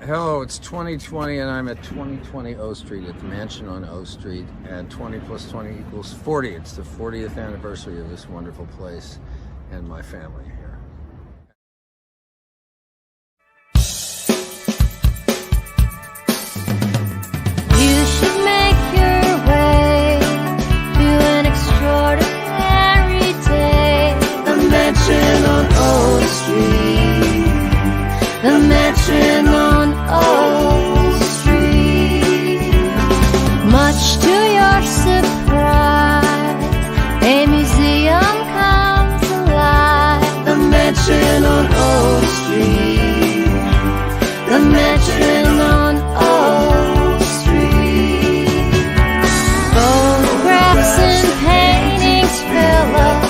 Hello, it's 2020 and I'm at 2020 O Street at the mansion on O Street, and 20 plus 20 equals 40. It's the 40th anniversary of this wonderful place and my family here. You should make your way to an extraordinary day. The mansion on O Street. The mansion on O Street. Much to your surprise, a museum comes alive. The mansion on O Street. The mansion on O Street. Photographs and paintings fill up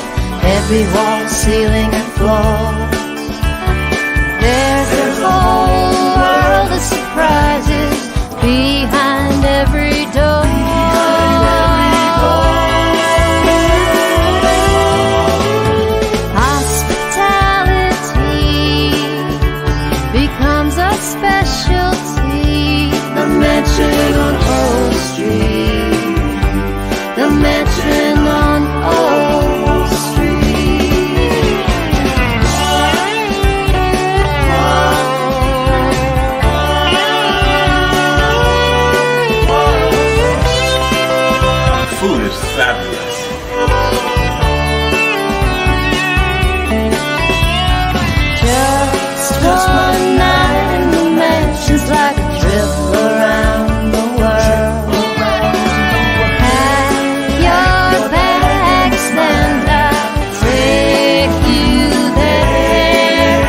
every wall, ceiling, and floor. There's a whole world of surprises behind every door. Hospitality becomes a specialty. The mansion on O Street. The mansion on O Street. Food is fabulous. Just one night in the mansion's like a trip around the world. Pack your bags and I'll take you there.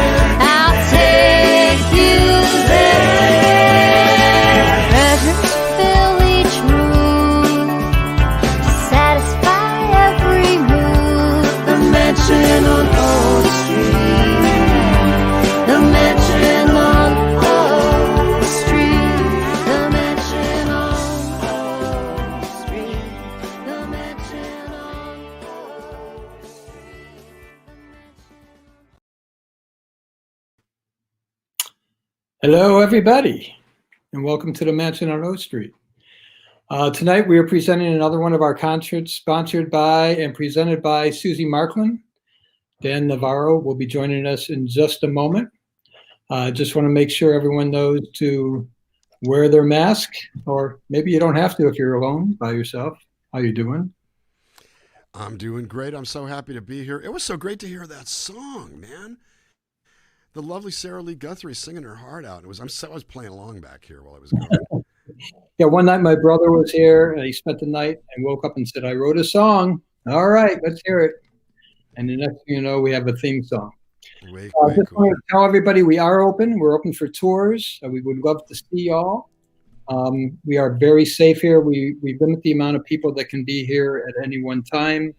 I'll take you there. Treasures fill each room to satisfy every mood. The mansion on O Street. The mansion on O Street. The mansion on O Street. The mansion on O Street. Hello, everybody, and welcome to the Mansion on O Street. Tonight, we are presenting another one of our concerts sponsored by and presented by Susie Marklin. Dan Navarro will be joining us in just a moment. Just want to make sure everyone knows to wear their mask, or maybe you don't have to if you're alone by yourself. How you doing? I'm doing great. I'm so happy to be here. It was so great to hear that song, man. The lovely Sarah Lee Guthrie singing her heart out. I was playing along back here while I was going. Yeah, one night my brother was here, and he spent the night and woke up and said, I wrote a song. All right, let's hear it. And the next thing you know, we have a theme song. Way Just cool. want to tell everybody we are open. We're open for tours. We would love to see y'all. We are very safe here. We limit the amount of people that can be here at any one time.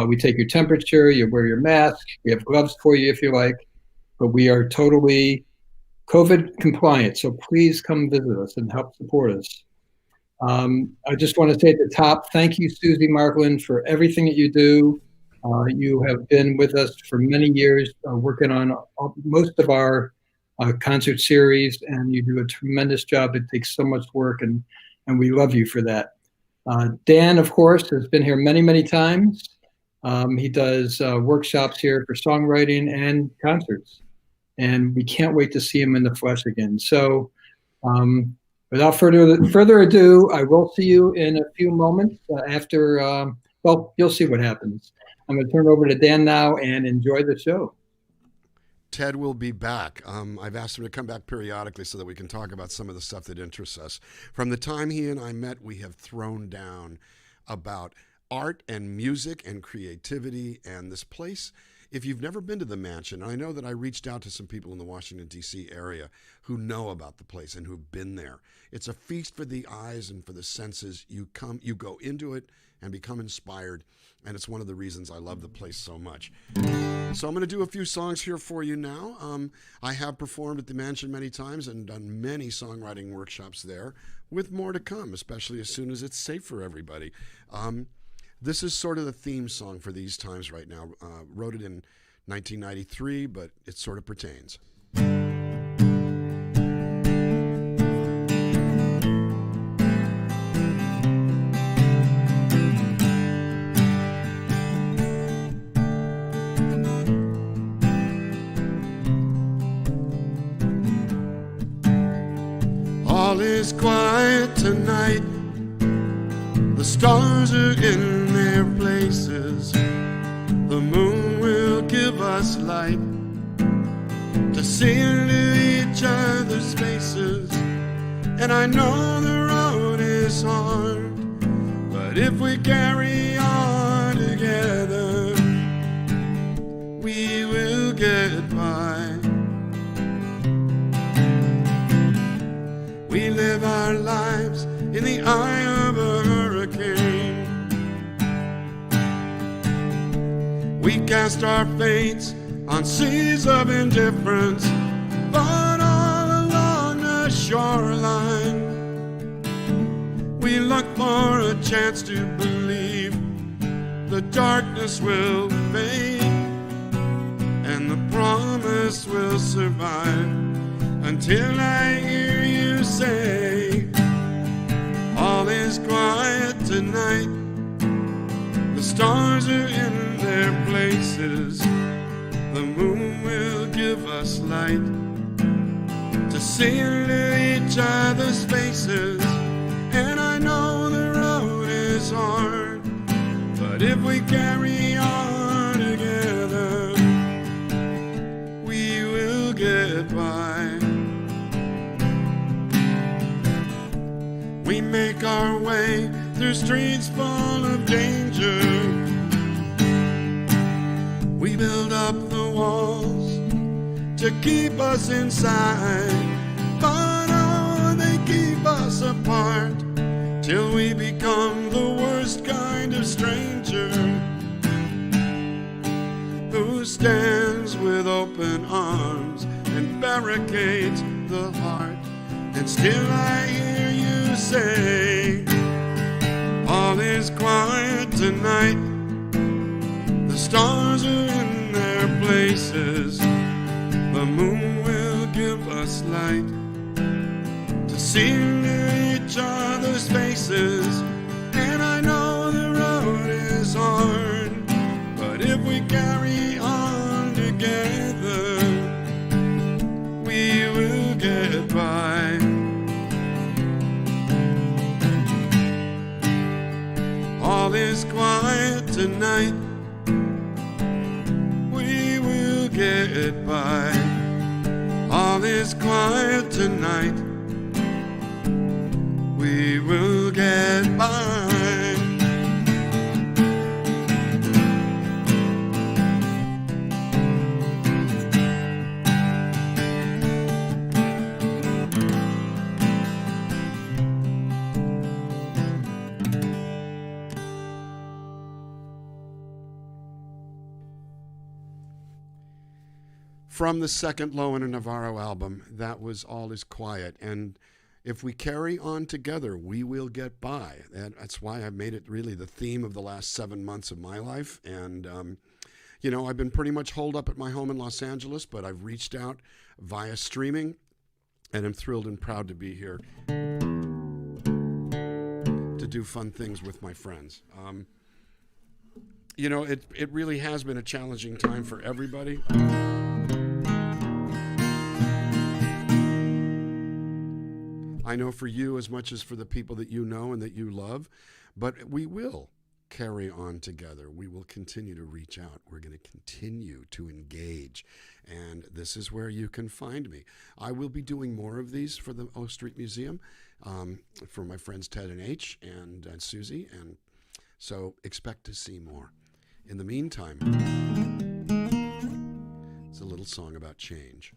We take your temperature. You wear your mask. We have gloves for you if you like. But we are totally COVID compliant. So please come visit us and help support us. I just want to say at the top, thank you, Susie Marklin, for everything that you do. You have been with us for many years, working on most of our concert series, and you do a tremendous job. It takes so much work, and we love you for that. Dan, of course, has been here many, many times. He does workshops here for songwriting and concerts, and we can't wait to see him in the flesh again. So without further ado, I will see you in a few moments after, well, you'll see what happens. I'm going to turn it over to Dan now and enjoy the show. Ted will be back. I've asked him to come back periodically so that we can talk about some of the stuff that interests us. From the time he and I met, we have thrown down about art and music and creativity and this place. If you've never been to the mansion, I know that I reached out to some people in the Washington, D.C. area who know about the place and who've been there. It's a feast for the eyes and for the senses. You go into it and become inspired, and it's one of the reasons I love the place so much. So I'm going to do a few songs here for you now. I have performed at the mansion many times and done many songwriting workshops there, with more to come, especially as soon as it's safe for everybody. This is sort of the theme song for these times right now. Wrote it in 1993, but it sort of pertains. All is quiet tonight. The stars are in their places. The moon will give us light to see into each other's faces. And I know the road is hard, but if we carry on together, we will get by. We live our lives in the eye of a hurricane. We cast our fates on seas of indifference, but all along the shoreline, we look for a chance to believe the darkness will fade and the promise will survive, until I hear you say, all is quiet tonight. The stars are in their places. The moon will give us light to see into each other's faces. And I know the road is hard, but if we carry on together, we will get by. We make our way through streets full of danger. We build up the walls to keep us inside, but oh, they keep us apart till we become the worst kind of stranger who stands with open arms and barricades the heart. And still I hear you say, all is quiet tonight. The stars are in their places. The moon will give us light to see into each other's faces. And I know the road is hard, but if we carry on together, we will get by. All is quiet tonight. We will get by. All is quiet tonight. We will get by. From the second Low and Navarro album, that was All Is Quiet. And if we carry on together, we will get by. That's why I've made it really the theme of the last 7 months of my life. And, you know, I've been pretty much holed up at my home in Los Angeles, but I've reached out via streaming, and I'm thrilled and proud to be here to do fun things with my friends. You know, it really has been a challenging time for everybody. I know for you as much as for the people that you know and that you love, but we will carry on together. We will continue to reach out. We're going to continue to engage, and this is where you can find me. I will be doing more of these for the O Street Museum, for my friends Ted and H and Susie, and so expect to see more. In the meantime, it's a little song about change.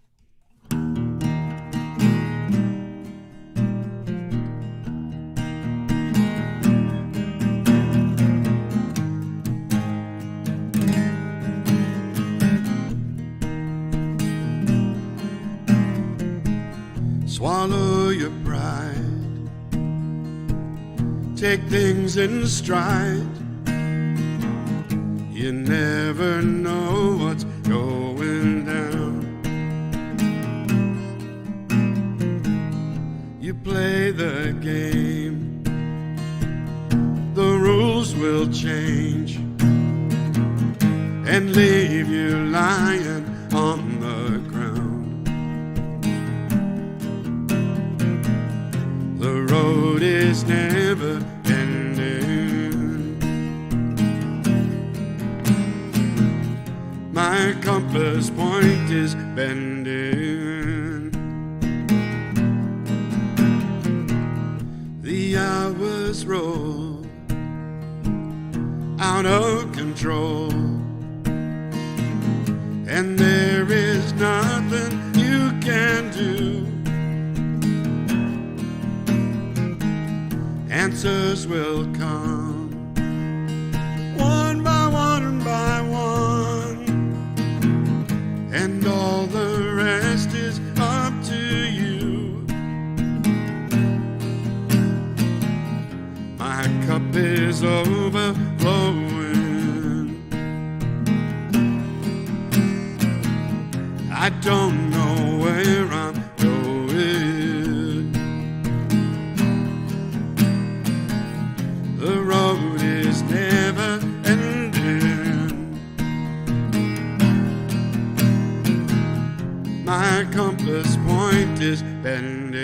Swallow your pride, take things in stride. You never know what's going down. You play the game, the rules will change and leave you lying on the ground. road is never ending. My compass point is bending. The hours roll out of control, and there is nothing you can do. Answers will come one by one, and all the rest is up to you. My cup is overflowing. I don't know where I'm going. The road is never ending. My compass point is bending.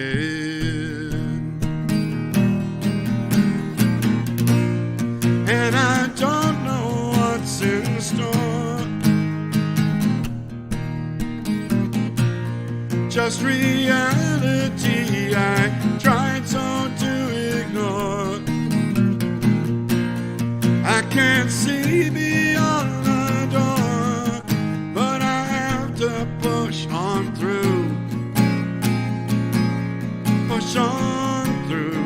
And I don't know what's in store. Just reality I tried so to ignore. I can't see beyond the door, but I have to push on through. Push on through.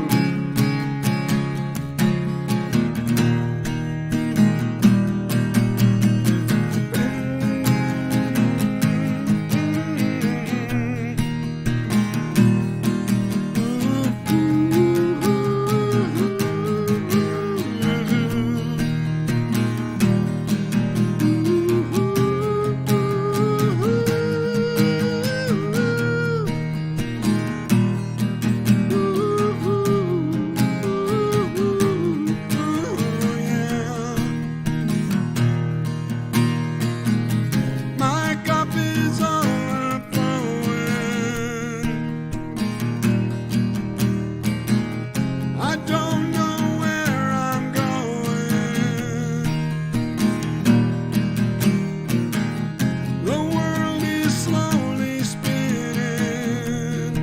My cup is overflowing. I don't know where I'm going. The world is slowly spinning.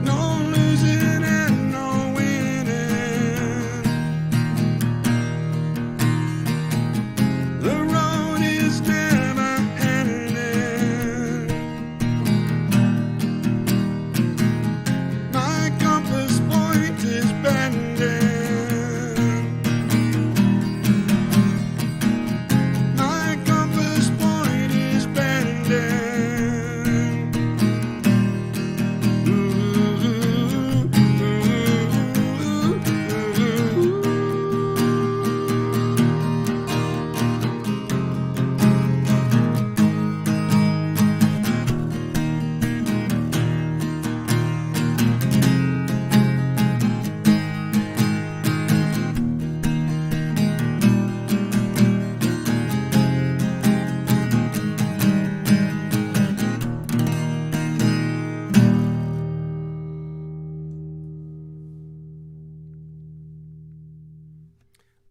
No losing and no winning. The road is never ending. My compass point is bending. My compass point is bending.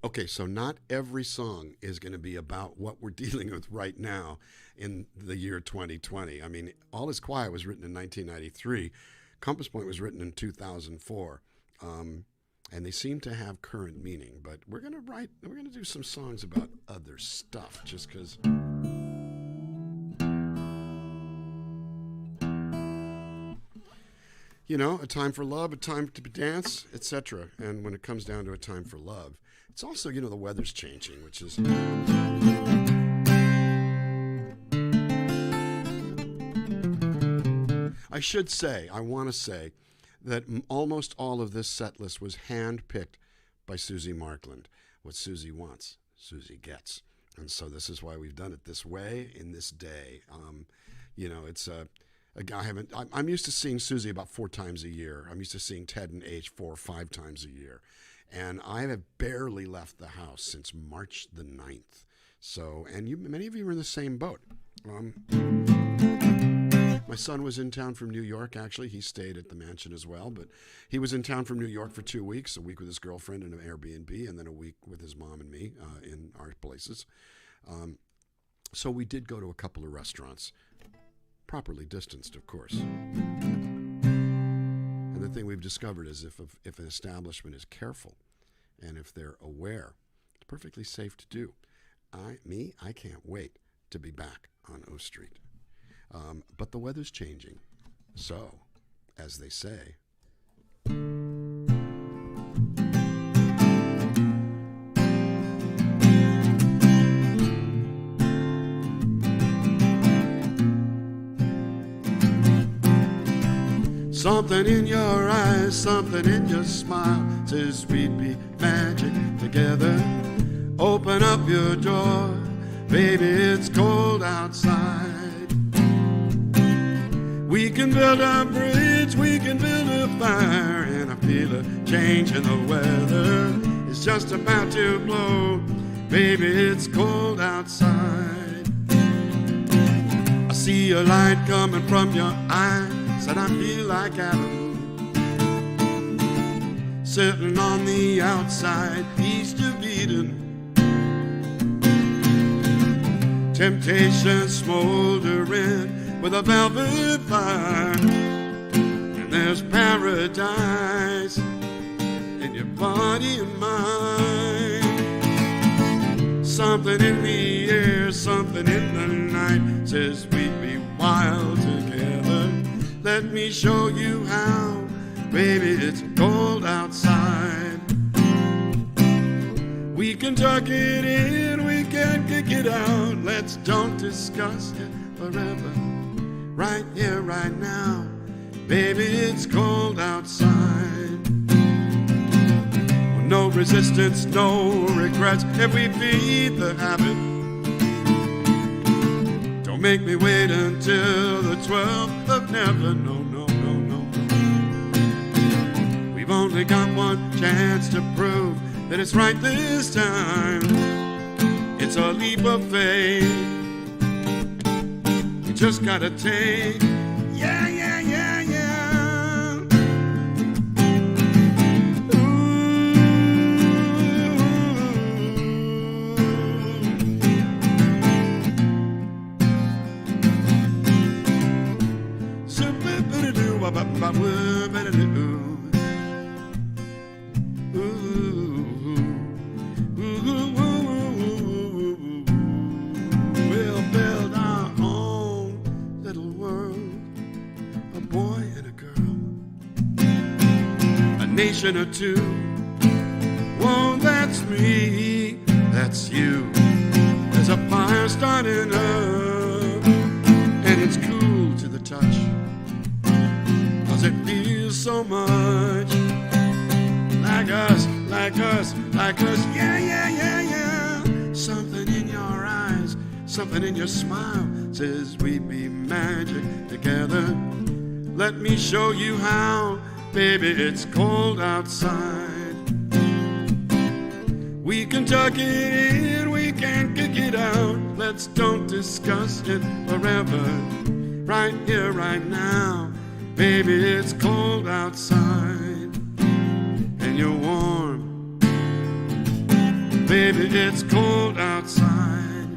Okay, so not every song is going to be about what we're dealing with right now in the year 2020. I mean, All Is Quiet was written in 1993. Compass Point was written in 2004. And they seem to have current meaning, but we're going to do some songs about other stuff just because. You know, a time for love, a time to dance, etc. And when it comes down to a time for love, it's also, you know, the weather's changing, which is. I want to say that almost all of this set list was handpicked by Susie Markland. What Susie wants, Susie gets. And so this is why we've done it this way in this day. You know, it's I'm used to seeing Susie about 4 times a year. I'm used to seeing Ted and H 4 or 5 times a year. And I have barely left the house since March the 9th. So, and many of you are in the same boat. My son was in town from New York, actually. He stayed at the mansion as well, but he was in town from New York for 2 weeks, a week with his girlfriend in an Airbnb, and then a week with his mom and me in our places. So we did go to a couple of restaurants, properly distanced, of course. And the thing we've discovered is if an establishment is careful and if they're aware, it's perfectly safe to do. I can't wait to be back on O Street. But the weather's changing. So, as they say, something in your eyes, something in your smile says we'd be magic together. Open up your door, baby, it's cold outside. We can build a bridge, we can build a fire, and I feel a change in the weather. It's just about to blow, baby, it's cold outside. I see a light coming from your eyes, and I feel like Adam, sitting on the outside, east of Eden. Temptation smoldering with a velvet fire, and there's paradise in your body and mind. Something in the air, something in the night says we'd be wild together. Let me show you how, baby, it's cold outside. We can tuck it in, we can kick it out. Let's don't discuss it forever. Right here, right now, baby, it's cold outside. No resistance, no regrets, if we feed the habit. Don't make me wait until the 12th of never, no, no, no, no, no. We've only got one chance to prove that it's right this time. It's a leap of faith. We just gotta take, yeah, yeah, yeah, yeah. We'll build our own little world, a boy and a girl, a nation or two. Whoa, that's me, that's you. There's a fire starting up, and it's cool to the touch, 'cause it feels so much like us, like us, like us. Yeah, yeah, yeah, yeah. Something in your eyes, something in your smile says we'd be magic together. Let me show you how, baby, it's cold outside. We can tuck it in, we can kick it out. Let's don't discuss it forever. Right here, right now, baby, it's cold outside, and you're warm. Baby, it's cold outside,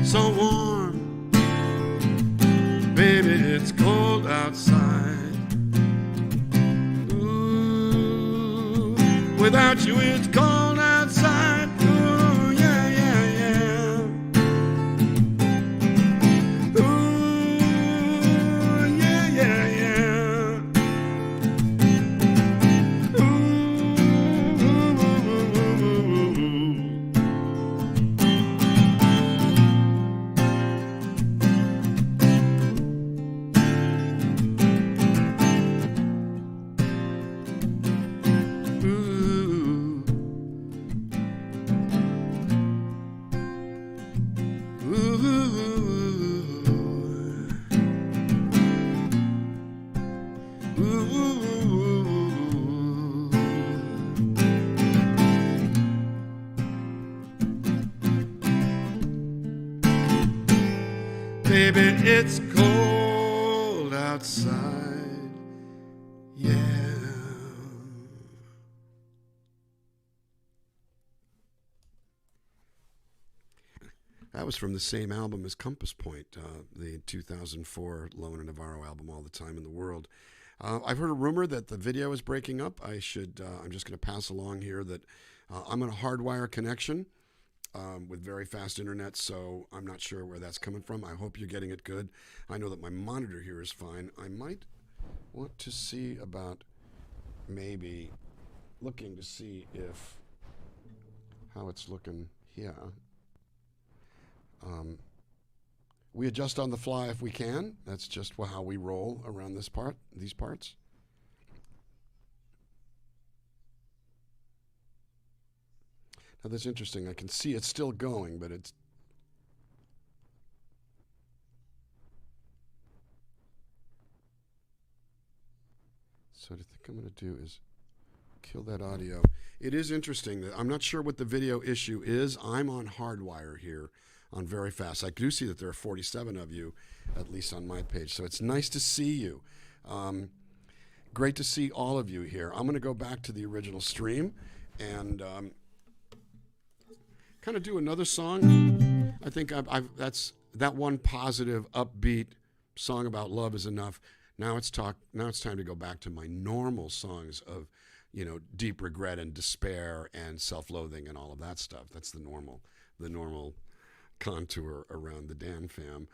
so warm. Baby, it's cold outside. Ooh, without you, it's cold outside. Ooh, yeah, yeah, yeah. Ooh, yeah, yeah, yeah. Baby, it's cold outside. Yeah. That was from the same album as Compass Point, the 2004 Lone and Navarro album, All the Time in the World. I've heard a rumor that the video is breaking up. I'm just going to pass along here that I'm on a hardwire connection with very fast internet, so I'm not sure where that's coming from. I hope you're getting it good. I know that my monitor here is fine. I might want to see about maybe looking to see how it's looking here. We adjust on the fly if we can. That's just how we roll around these parts. Now that's interesting. I can see it's still going, but it's... So what I think I'm going to do is kill that audio. It is interesting that I'm not sure what the video issue is. I'm on hardwire here on very fast. I do see that there are 47 of you, at least on my page. So it's nice to see you. Great to see all of you here. I'm going to go back to the original stream and kind of do another song. I think that's that one positive, upbeat song about love is enough. Now it's time to go back to my normal songs of, deep regret and despair and self-loathing and all of that stuff. That's the normal contour around the Dan Fam.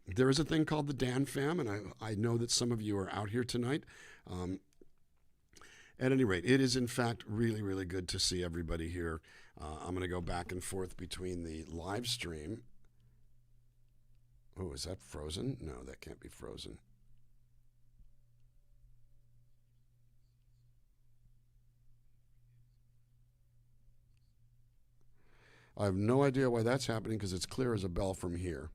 There is a thing called the Dan Fam, and I know that some of you are out here tonight. At any rate, it is in fact really, really good to see everybody here. I'm going to go back and forth between the live stream. Oh, is that frozen? No, that can't be frozen. I have no idea why that's happening because it's clear as a bell from here.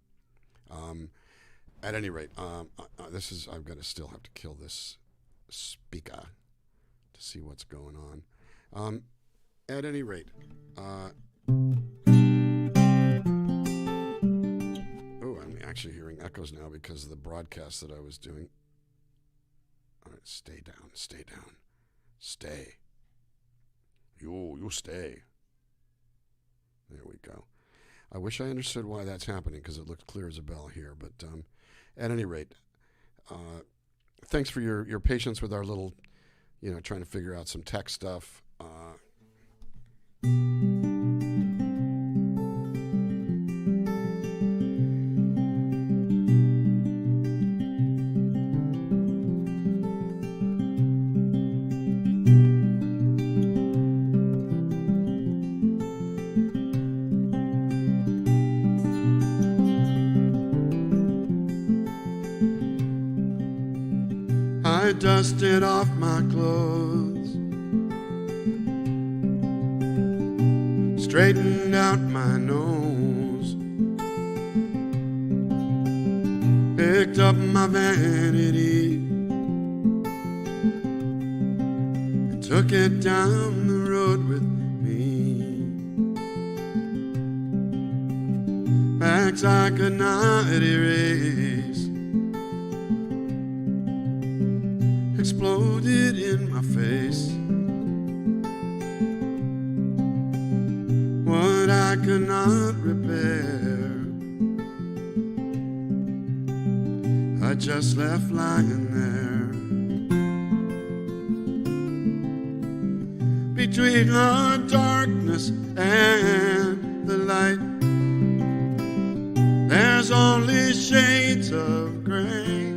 At any rate, I've got to still have to kill this speaker to see what's going on. At any rate, oh, I'm actually hearing echoes now because of the broadcast that I was doing. All right, stay down. Stay. You stay. There we go. I wish I understood why that's happening because it looked clear as a bell here. But at any rate, thanks for your patience with our little, trying to figure out some tech stuff. I dusted off my clothes, straightened out my nose, picked up my vanity and took it down the road with me. Facts I could not erase exploded in my face. What I could not repair, I just left lying there. Between the darkness and the light, there's only shades of gray.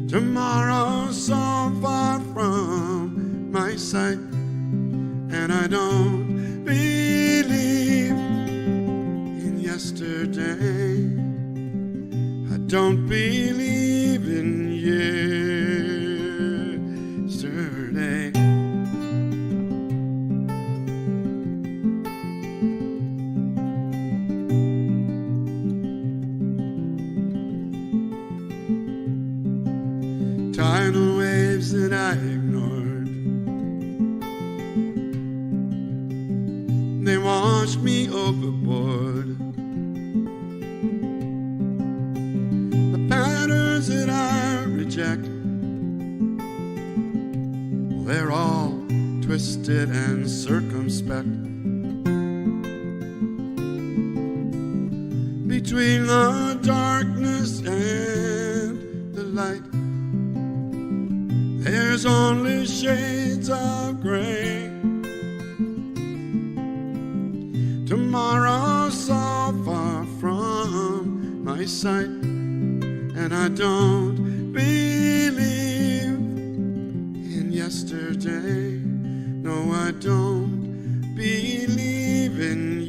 Tomorrow's so far from my sight, and I don't believe in yesterday. I don't believe in yesterday. Tidal waves that I ignored, they washed me overboard. twisted and circumspect. Between the darkness and the light, there's only shades of gray. Tomorrow's so far from my sight, and I don't believe in yesterday. No, I don't believe in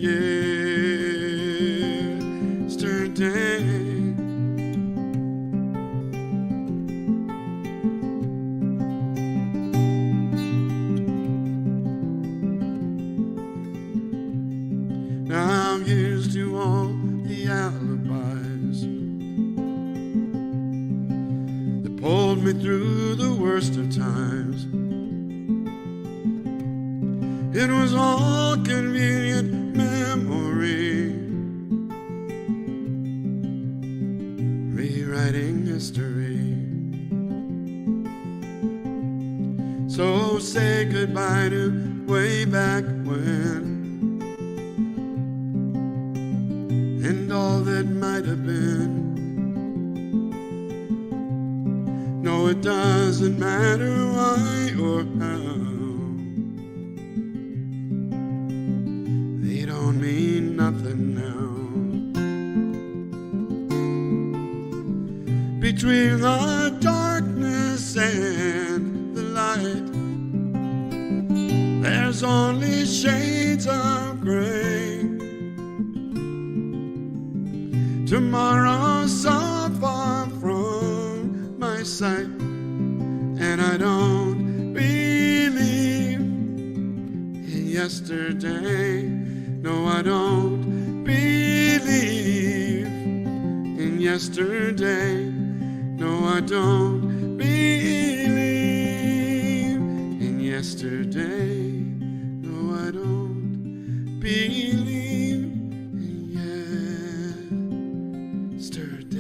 yesterday. Now I'm used to all the alibis that pulled me through the worst of times. It was all convenient memory, rewriting history. So say goodbye to way back when, and all that might have been. No, it doesn't matter why or how. They don't mean nothing now. Between the darkness and the light, there's only shades of gray. Tomorrow's so far from my sight, and I don't believe in yesterday. No, I don't believe in yesterday. No, I don't believe in yesterday. No, I don't believe in yesterday.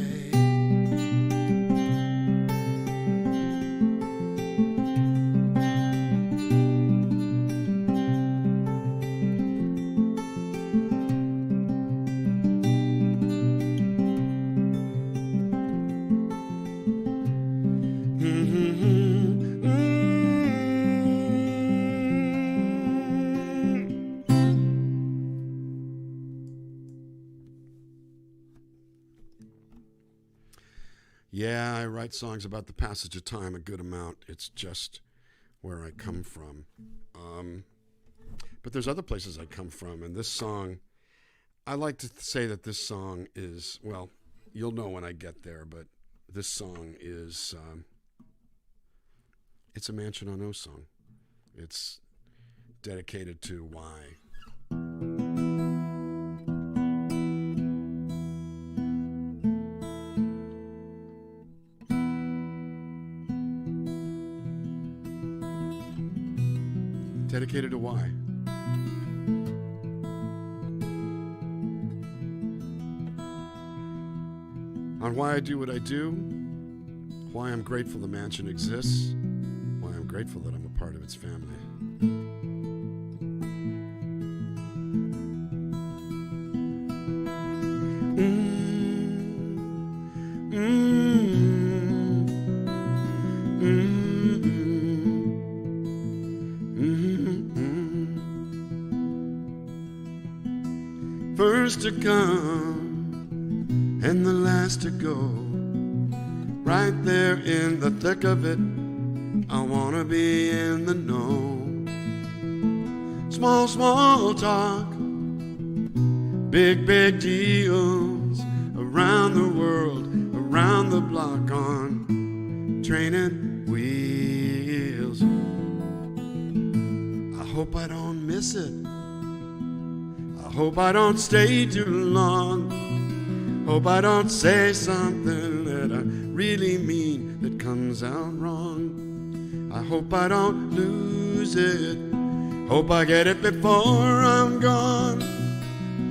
Yeah, I write songs about the passage of time a good amount. It's just where I come from. But there's other places I come from, and this song, I like to say that this song is, well, you'll know when I get there, but this song is, it's a Mansion on O song. It's dedicated to why. Dedicated to why. On why I do what I do, why I'm grateful the mansion exists, why I'm grateful that I'm a part of its family. First to come and the last to go, right there in the thick of it, I wanna be in the know. Small, small talk, big, big deals, around the world, around the block on training wheels. I hope I don't miss it. I hope I don't stay too long. Hope I don't say something that I really mean that comes out wrong. I hope I don't lose it. Hope I get it before I'm gone.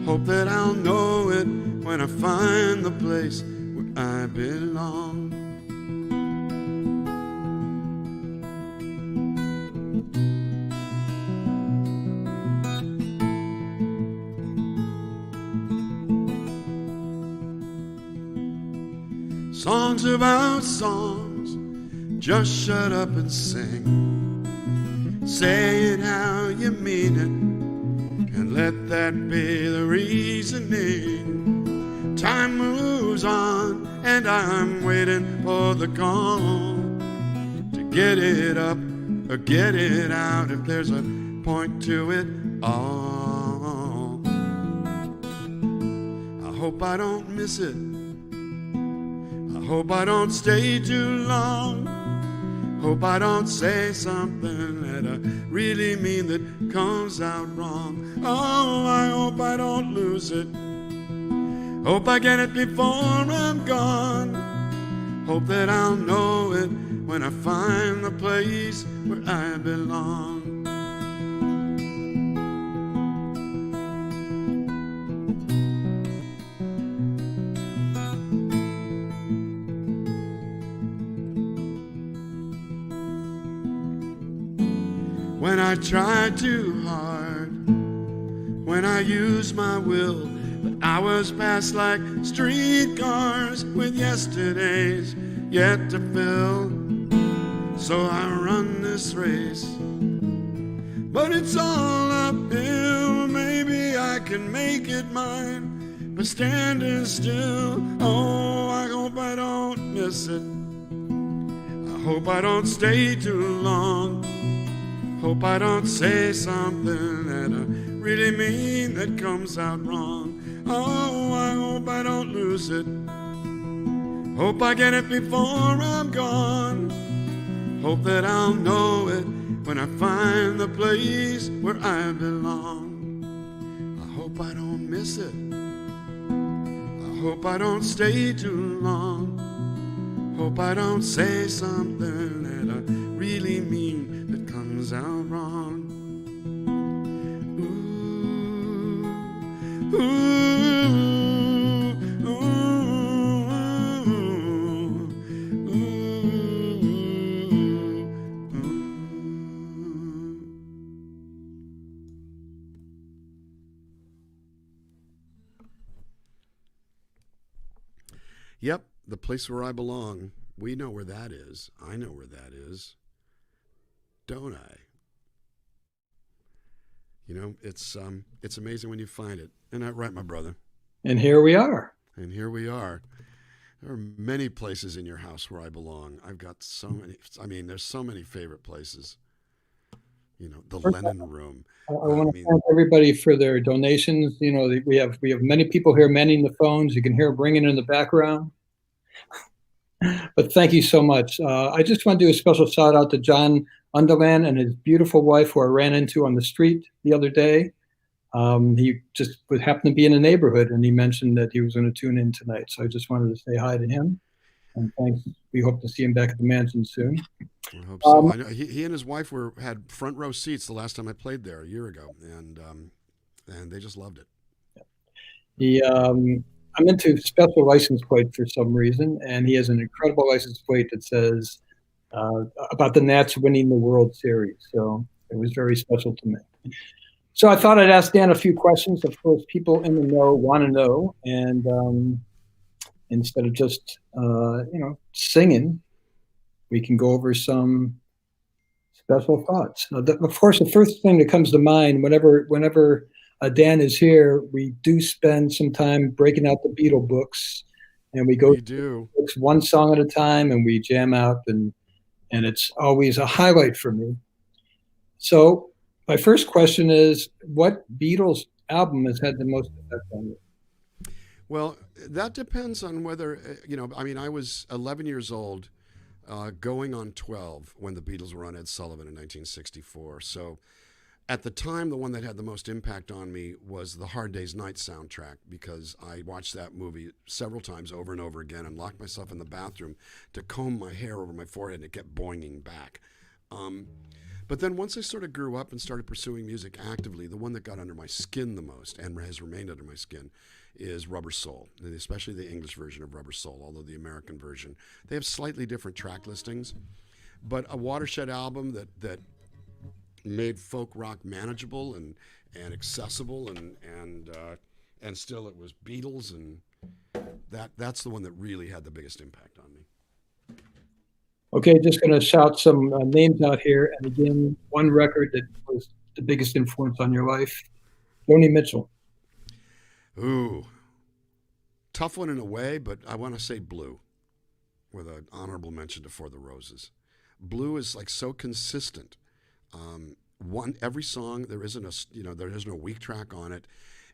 Hope that I'll know it when I find the place where I belong. songs about songs. Just shut up and sing. Say it how you mean it, and let that be the reasoning. Time moves on, and I'm waiting for the call to get it up or get it out if there's a point to it all. I hope I don't miss it. I hope I don't stay too long. Hope I don't say something that I really mean that comes out wrong. Oh, I hope I don't lose it. Hope I get it before I'm gone. Hope that I'll know it when I find the place where I belong. When I try too hard, when I use my will, the hours pass like streetcars with yesterdays yet to fill. So I run this race, but it's all uphill. Maybe I can make it mine by standing still. Oh, I hope I don't miss it. I hope I don't stay too long. Hope I don't say something that I really mean that comes out wrong. Oh, I hope I don't lose it. Hope I get it before I'm gone. Hope that I'll know it when I find the place where I belong. I hope I don't miss it. I hope I don't stay too long. Hope I don't say something that I really mean that comes out wrong. Ooh, ooh, ooh, ooh, ooh. Yep, the place where I belong. We know where that is. I know where that is. Don't I? You know, it's amazing when you find it. Isn't that right, my brother? And here we are. And here we are. There are many places in your house where I belong. I've got so many. I mean, there's so many favorite places. You know, the Lennon Room. I want to thank everybody for their donations. You know, we have many people here manning the phones. You can hear them ringing in the background. But thank you so much. I just want to do a special shout out to John Underland and his beautiful wife, who I ran into on the street the other day. He just would happen to be in a neighborhood, and he mentioned that he was going to tune in tonight. So I just wanted to say hi to him, and thanks. We hope to see him back at the mansion soon. I hope so. I know he and his wife had front row seats the last time I played there a year ago, and they just loved it. I'm into special license plate for some reason, and he has an incredible license plate that says about the Nats winning the World Series. So it was very special to me. So I thought I'd ask Dan a few questions. Of course, people in the know want to know, and instead of just singing, we can go over some special thoughts. Now, of course, the first thing that comes to mind whenever Dan is here, we do spend some time breaking out the Beatle books, and we go through books one song at a time, and we jam out, and it's always a highlight for me. So my first question is, what Beatles album has had the most effect on you? Well, that depends on whether, I mean, I was 11 years old, going on 12 when the Beatles were on Ed Sullivan in 1964. So at the time, the one that had the most impact on me was the Hard Day's Night soundtrack, because I watched that movie several times over and over again and locked myself in the bathroom to comb my hair over my forehead, and it kept boinging back. But then once I sort of grew up and started pursuing music actively, the one that got under my skin the most and has remained under my skin is Rubber Soul, and especially the English version of Rubber Soul, although the American version, they have slightly different track listings. But a watershed album that made folk rock manageable and accessible, and still it was Beatles and that's the one that really had the biggest impact on me. Okay, just going to shout some names out here. And again, one record that was the biggest influence on your life, Joni Mitchell. Ooh, tough one in a way, but I want to say Blue, with an honorable mention to For the Roses. Blue is like so consistent. Every song, there isn't there is no weak track on it,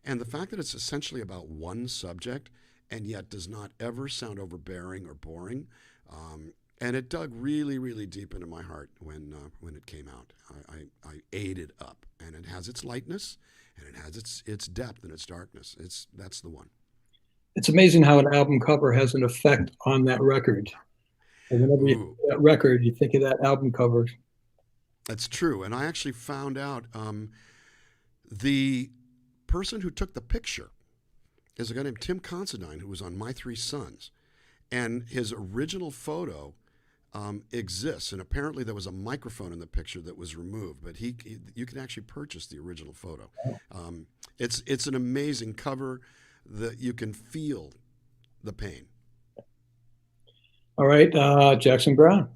and the fact that it's essentially about one subject and yet does not ever sound overbearing or boring. And it dug really, really deep into my heart when it came out. I ate it up, and it has its lightness, and it has its depth and its darkness. That's the one. It's amazing how an album cover has an effect on that record. And whenever you think of that record, you think of that album cover. That's true, and I actually found out the person who took the picture is a guy named Tim Considine, who was on My Three Sons, and his original photo exists, and apparently there was a microphone in the picture that was removed, but you can actually purchase the original photo. It's an amazing cover that you can feel the pain. All right, Jackson Browne.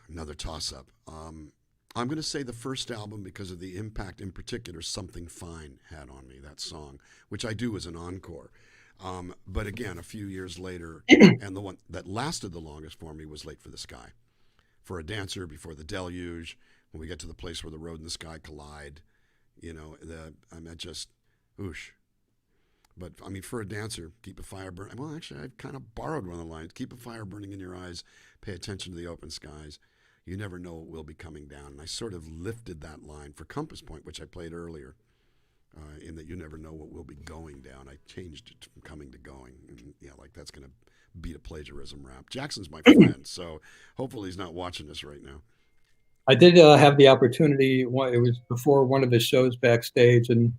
Another toss-up. I'm going to say the first album because of the impact in particular Something Fine had on me, that song, which I do as an encore. But again, a few years later, and the one that lasted the longest for me was Late for the Sky. For a Dancer, Before the Deluge, when we get to the place where the road and the sky collide, just, oosh. But, I mean, For a Dancer, keep a fire burning. Well, actually, I kind of borrowed one of the lines. Keep a fire burning in your eyes. Pay attention to the open skies. You never know what will be coming down. And I sort of lifted that line for Compass Point, which I played earlier, in that you never know what will be going down. I changed it from coming to going. And, that's going to beat a plagiarism rap. Jackson's my friend, so hopefully he's not watching this right now. I did have the opportunity. It was before one of his shows backstage, and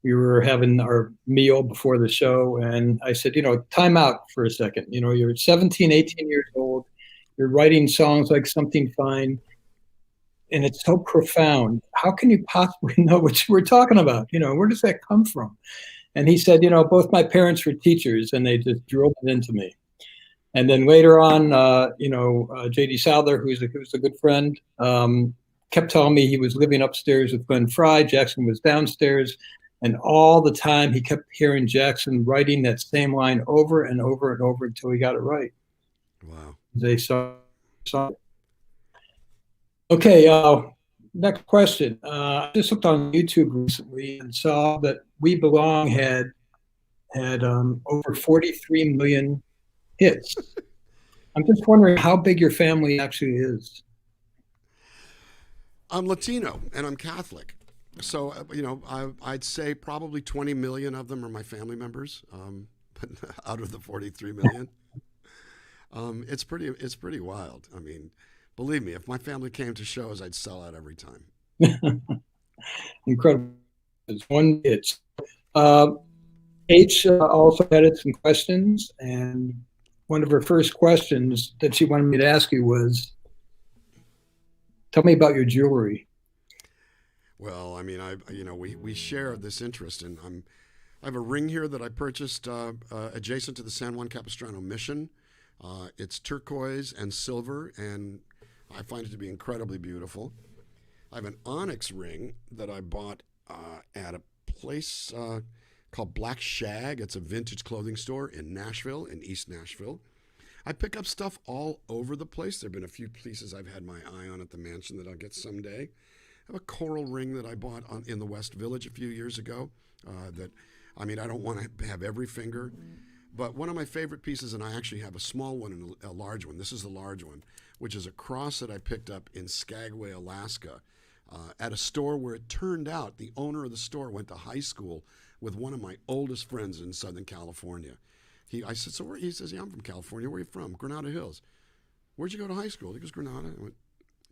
we were having our meal before the show, and I said, time out for a second. You're 17, 18 years old. You're writing songs like Something Fine, and it's so profound. How can you possibly know what you were talking about? Where does that come from? And he said, both my parents were teachers, and they just drilled it into me. And then later on, J.D. Souther, who's a good friend, kept telling me he was living upstairs with Glenn Frey. Jackson was downstairs. And all the time, he kept hearing Jackson writing that same line over and over and over until he got it right. Wow. They saw it. Okay, next question. I just looked on YouTube recently and saw that We Belong had over 43 million hits. I'm just wondering how big your family actually is. I'm Latino, and I'm Catholic. So, I'd say probably 20 million of them are my family members, but out of the 43 million. It's pretty wild. I mean, believe me, if my family came to shows, I'd sell out every time. Incredible. It's one hit. H also added some questions, and one of her first questions that she wanted me to ask you was, tell me about your jewelry. Well, I mean, we share this interest, and I have a ring here that I purchased adjacent to the San Juan Capistrano Mission. It's turquoise and silver, and I find it to be incredibly beautiful. I have an onyx ring that I bought at a place called Black Shag. It's a vintage clothing store in Nashville, in East Nashville. I pick up stuff all over the place. There have been a few pieces I've had my eye on at the mansion that I'll get someday. I have a coral ring that I bought in the West Village a few years ago. I don't want to have every finger, but one of my favorite pieces, and I actually have a small one and a large one. This is the large one, which is a cross that I picked up in Skagway, Alaska, at a store where it turned out the owner of the store went to high school with one of my oldest friends in Southern California. I said, so where? He says, yeah, I'm from California. Where are you from? Granada Hills. Where'd you go to high school? He goes, Granada. I went,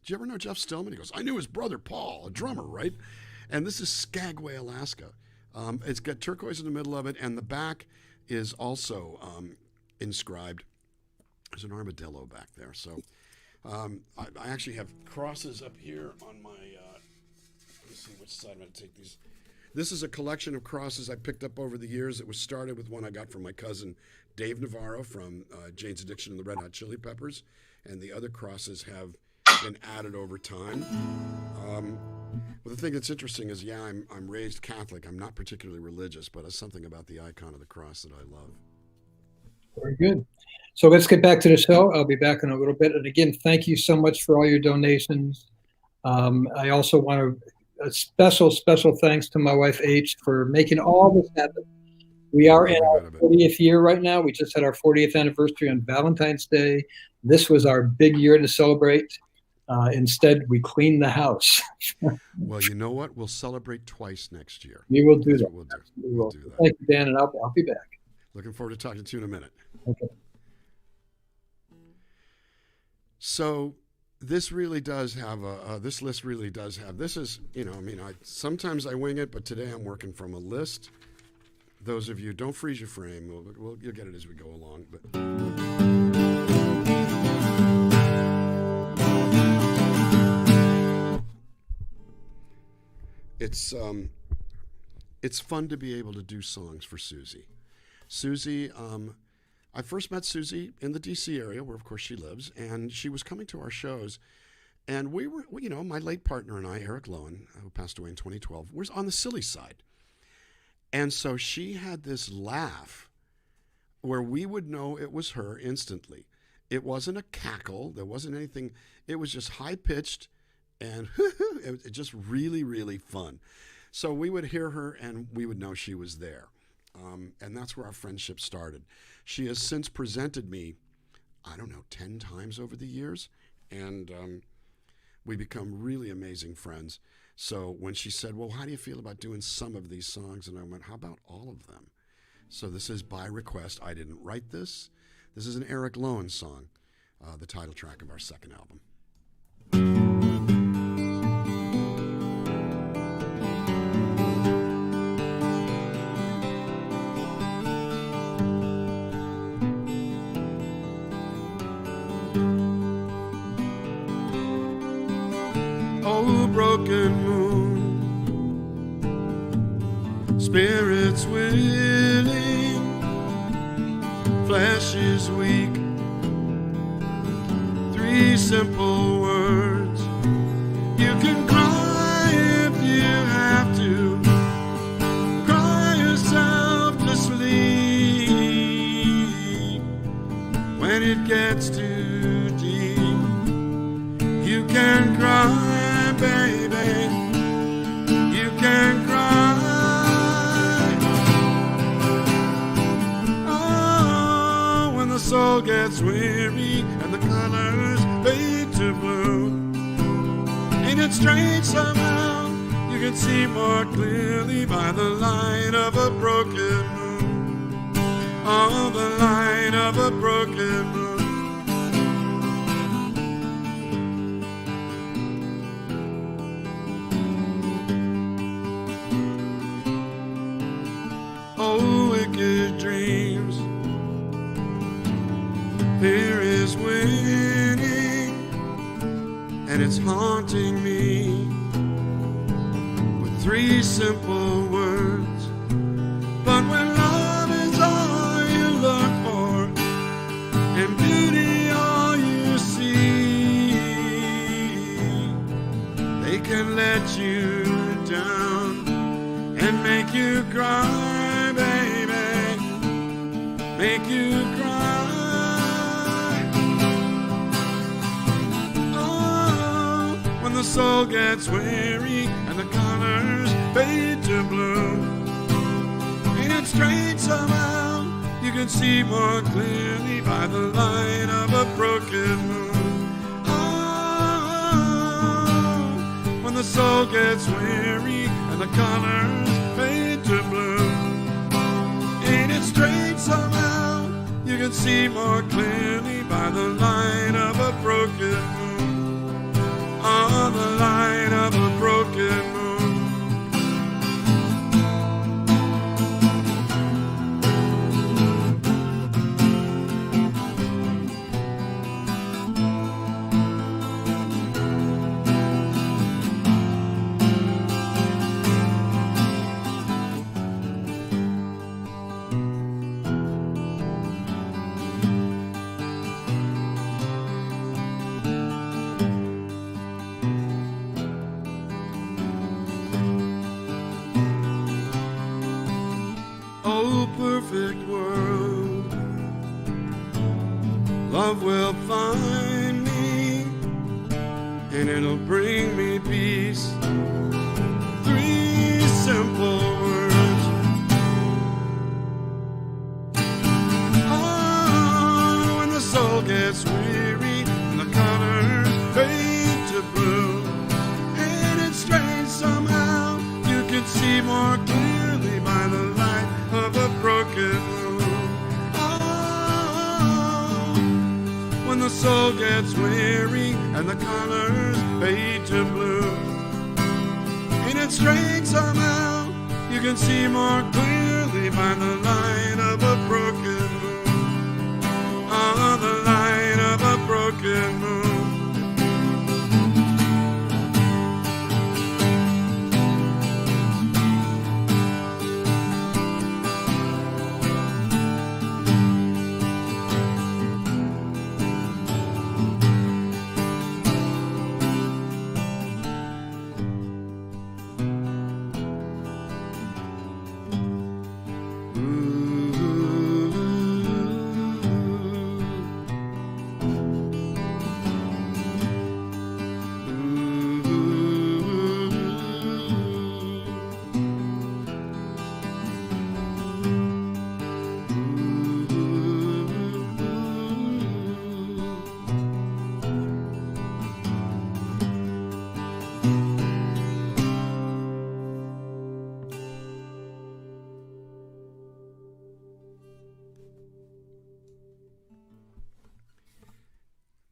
did you ever know Jeff Stillman? He goes, I knew his brother, Paul, a drummer, right? And this is Skagway, Alaska. It's got turquoise in the middle of it, and the back is also inscribed. There's an armadillo back there. So I actually have crosses up here on my, let me see which side I'm going to take these. This is a collection of crosses I picked up over the years. It was started with one I got from my cousin Dave Navarro from Jane's Addiction and the Red Hot Chili Peppers, and the other crosses have been added over time. Well, the thing that's interesting is, yeah, I'm raised Catholic. I'm not particularly religious, but it's something about the icon of the cross that I love. Very good. So let's get back to the show. I'll be back in a little bit. And again, thank you so much for all your donations. I also want to a special thanks to my wife H for making all this happen. We are in our 40th year right now. We just had our 40th anniversary on Valentine's Day. This was our big year to celebrate. Instead, we cleaned the house. Well, you know what? We'll celebrate twice next year. We will do That's that. what we'll do. We'll do that. Thank you, Dan, and I'll be back. Looking forward to talking to you in a minute. Okay. So this really does have this list really does have, this is, you know, I mean, sometimes I wing it, but today I'm working from a list. Those of you, don't freeze your frame. You'll get it as we go along. But it's fun to be able to do songs for Susie. Susie, I first met Susie in the D.C. area, where of course she lives, and she was coming to our shows. And we were, you know, my late partner and I, Eric Lowen, who passed away in 2012, was on the silly side. And so she had this laugh where we would know it was her instantly. It wasn't a cackle. There wasn't anything. It was just high-pitched and it was just really, really fun. So we would hear her and we would know she was there. And that's where our friendship started. She has since presented me, 10 times over the years. And we become really amazing friends. So when she said, well, how do you feel about doing some of these songs? And I went, how about all of them? So this is by request. I didn't write this. This is an Eric Lowen song, the title track of our second album. Broken moon, spirits willing, flesh is weak. 3 simple words. You can cry if you have to, cry yourself to sleep. When it gets too deep, you can cry. Baby, you can cry. Oh, when the soul gets weary and the colors fade to blue. Ain't it strange somehow you can see more clearly by the light of a broken moon. Oh, the light of a broken moon. Dreams, fear is winning, and it's haunting me with 3 simple words. But when love is all you look for, and beauty all you see, they can let you down and make you cry. Make you cry. Oh, when the soul gets weary and the colors fade to blue. Ain't it strange somehow you can see more clearly by the light of a broken moon. Oh, when the soul gets weary and the colors fade to blue. Ain't it strange somehow you can see more clearly by the light of a broken moon. Oh, the light of a broken moon. perfect world, love will find me, and it'll bring me peace. 3 simple words. Oh, when the soul gets weary and the colors fade to blue, and it's strange somehow you can see more clearly by the light of a broken moon. Oh, when the soul gets weary and the colors fade to blue, and it's strange somehow you can see more clearly by the light of a broken moon. Oh, the light of a broken moon.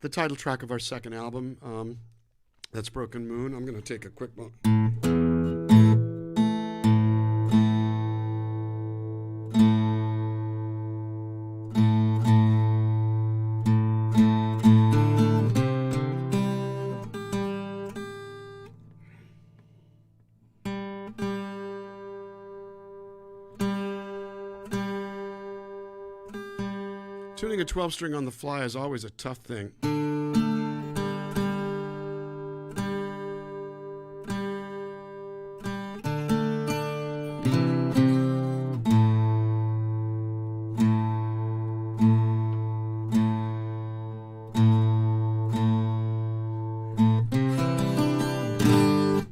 The title track of our second album, that's Broken Moon. I'm going to take a quick moment. Tuning a 12-string on the fly is always a tough thing.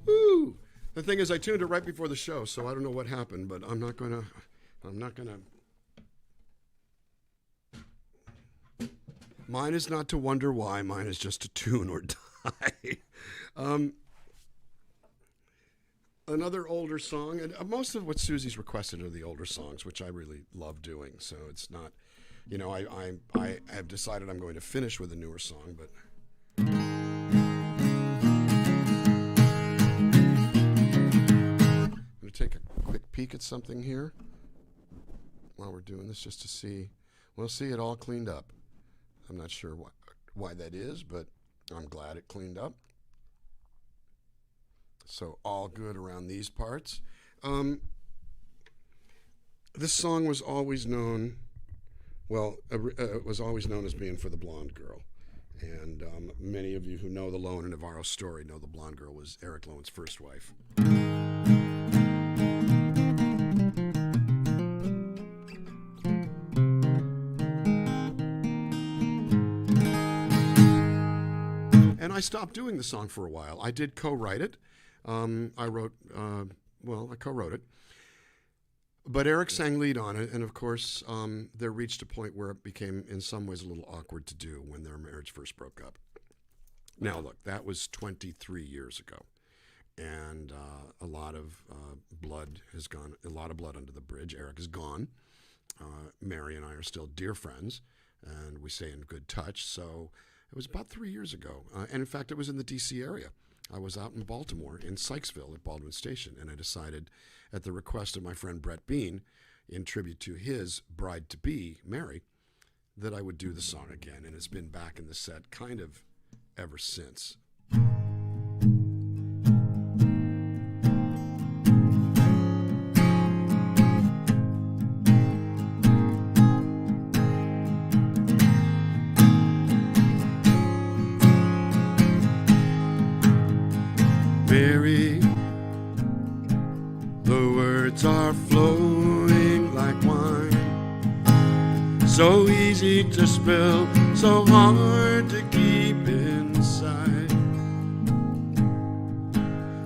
Woo! The thing is, I tuned it right before the show, so I don't know what happened, but I'm not gonna. Mine is not to wonder why. Mine is just to tune or die. Another older song, and most of what Susie's requested are the older songs, which I really love doing. So it's not, you know, I have decided I'm going to finish with a newer song, but. I'm going to take a quick peek at something here while we're doing this, just to see. We'll see it all cleaned up. I'm not sure why that is, but I'm glad it cleaned up. So all good around these parts. This song was always known, it was always known as being for the blonde girl. And many of you who know the Lowen and Navarro story know the blonde girl was Eric Lowen's first wife. And I stopped doing the song for a while. I did co-write it. I co-wrote it. But Eric sang lead on it, and of course, there reached a point where it became, in some ways, a little awkward to do when their marriage first broke up. Now, look, that was 23 years ago, and a lot of blood has gone, a lot of blood under the bridge. Eric is gone. Mary and I are still dear friends, and we stay in good touch. So it was about 3 years ago, and in fact, it was in the D.C. area. I was out in Baltimore, in Sykesville at Baldwin Station, and I decided, at the request of my friend Brett Bean, in tribute to his bride-to-be, Mary, that I would do the song again, and it's been back in the set kind of ever since. Mary, the words are flowing like wine. So easy to spill, so hard to keep inside.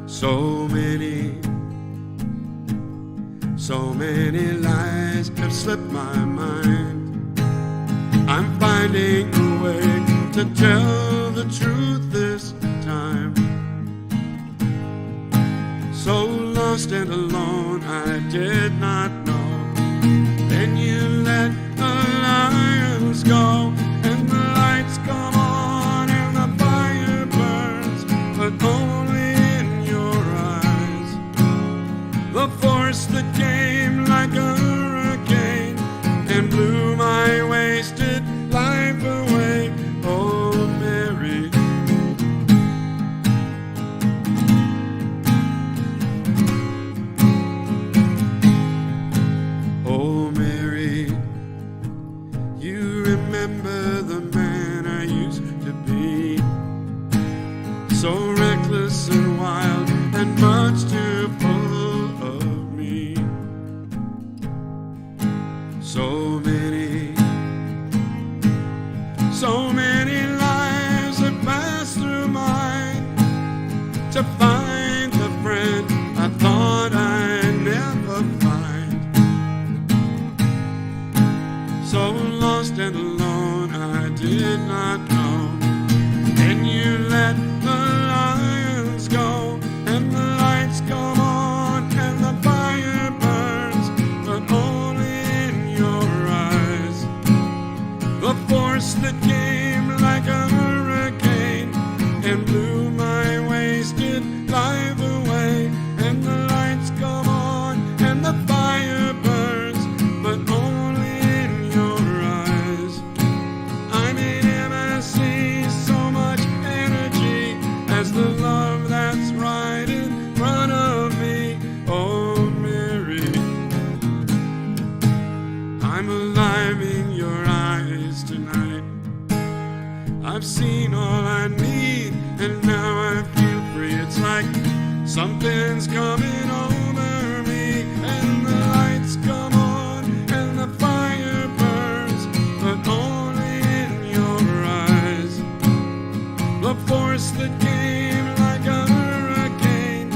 So many lies have slipped my mind. I'm finding a way to tell the truth this time. So lost and alone, I did not know. Then you let the lions go, and the lights come on, and the fire burns, but only in your eyes. The force that came like a hurricane and blew my wasted life away. Oh, Mary. Oh, Mary, you remember the man I used to be, so reckless and wild and much too full of me. So many lives have passed through mine to find the friend I thought I'd never find. So lost and alone, I did not know. And you let the lions go, and the lights come on, and the fire burns, but only in your eyes. The force that came like a hurricane and blew my wasted life away, and the lights come on, and the fire burns, but only in your eyes. I may never see so much energy as the love that's right in front of me. Oh, Mary, I'm alive in your eyes tonight. I've seen all I need, and now I feel free. It's like something's coming over me, and the lights come on, and the fire burns, but only in your eyes. The force that came like a hurricane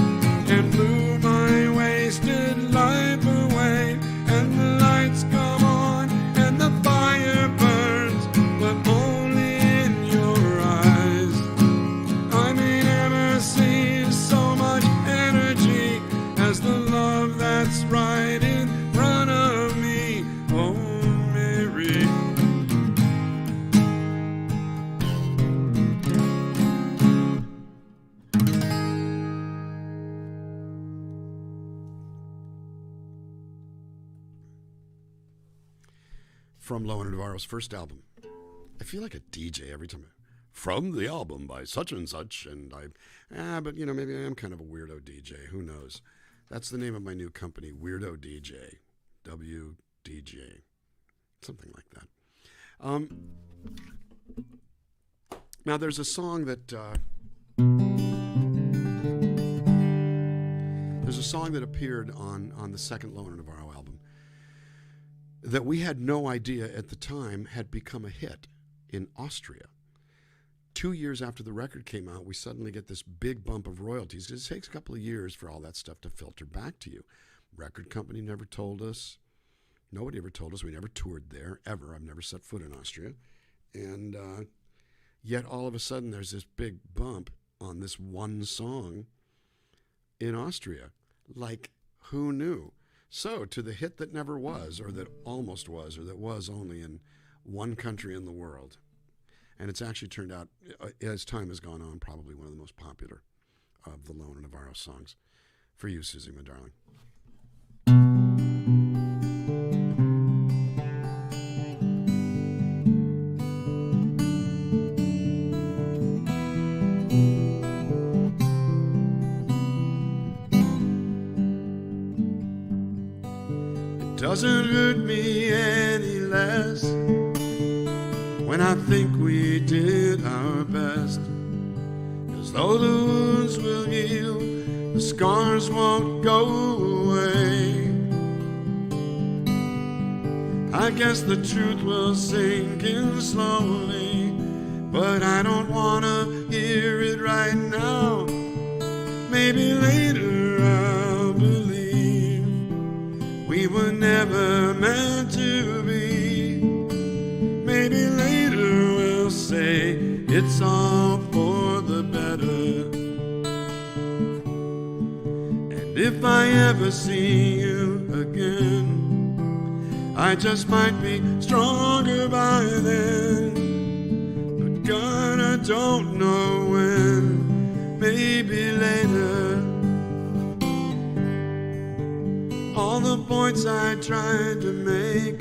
and blew my wasted life away, and the lights come on, and the fire burns, but only in your eyes. I may never see so much energy as the love that's right in front of me. Oh, Mary. From Lowen and Navarro's first album. I feel like a DJ every time. From the album by such and such, and but you know, maybe I am kind of a weirdo DJ. Who knows? That's the name of my new company, Weirdo DJ, WDJ, something like that. Now there's a song that appeared on the second Lowen and Navarro album that we had no idea at the time had become a hit in Austria. 2 years after the record came out, we suddenly get this big bump of royalties. It takes a couple of years for all that stuff to filter back to you. Record company never told us. Nobody ever told us. We never toured there, ever. I've never set foot in Austria. And yet all of a sudden there's this big bump on this one song in Austria. Like, who knew? So, to the hit that never was, or that almost was, or that was only in one country in the world. And it's actually turned out, as time has gone on, probably one of the most popular of the Lowen and Navarro songs. For you, Susie, my darling. It doesn't hurt me any less when I think we did our best, 'cause though the wounds will heal, the scars won't go away. I guess the truth will sink in slowly, but I don't wanna hear it right now. Maybe later I'll believe we were never meant to be. Maybe later we'll say it's all for the better. And if I ever see you again, I just might be stronger by then. But God, I don't know when. Maybe later. All the points I tried to make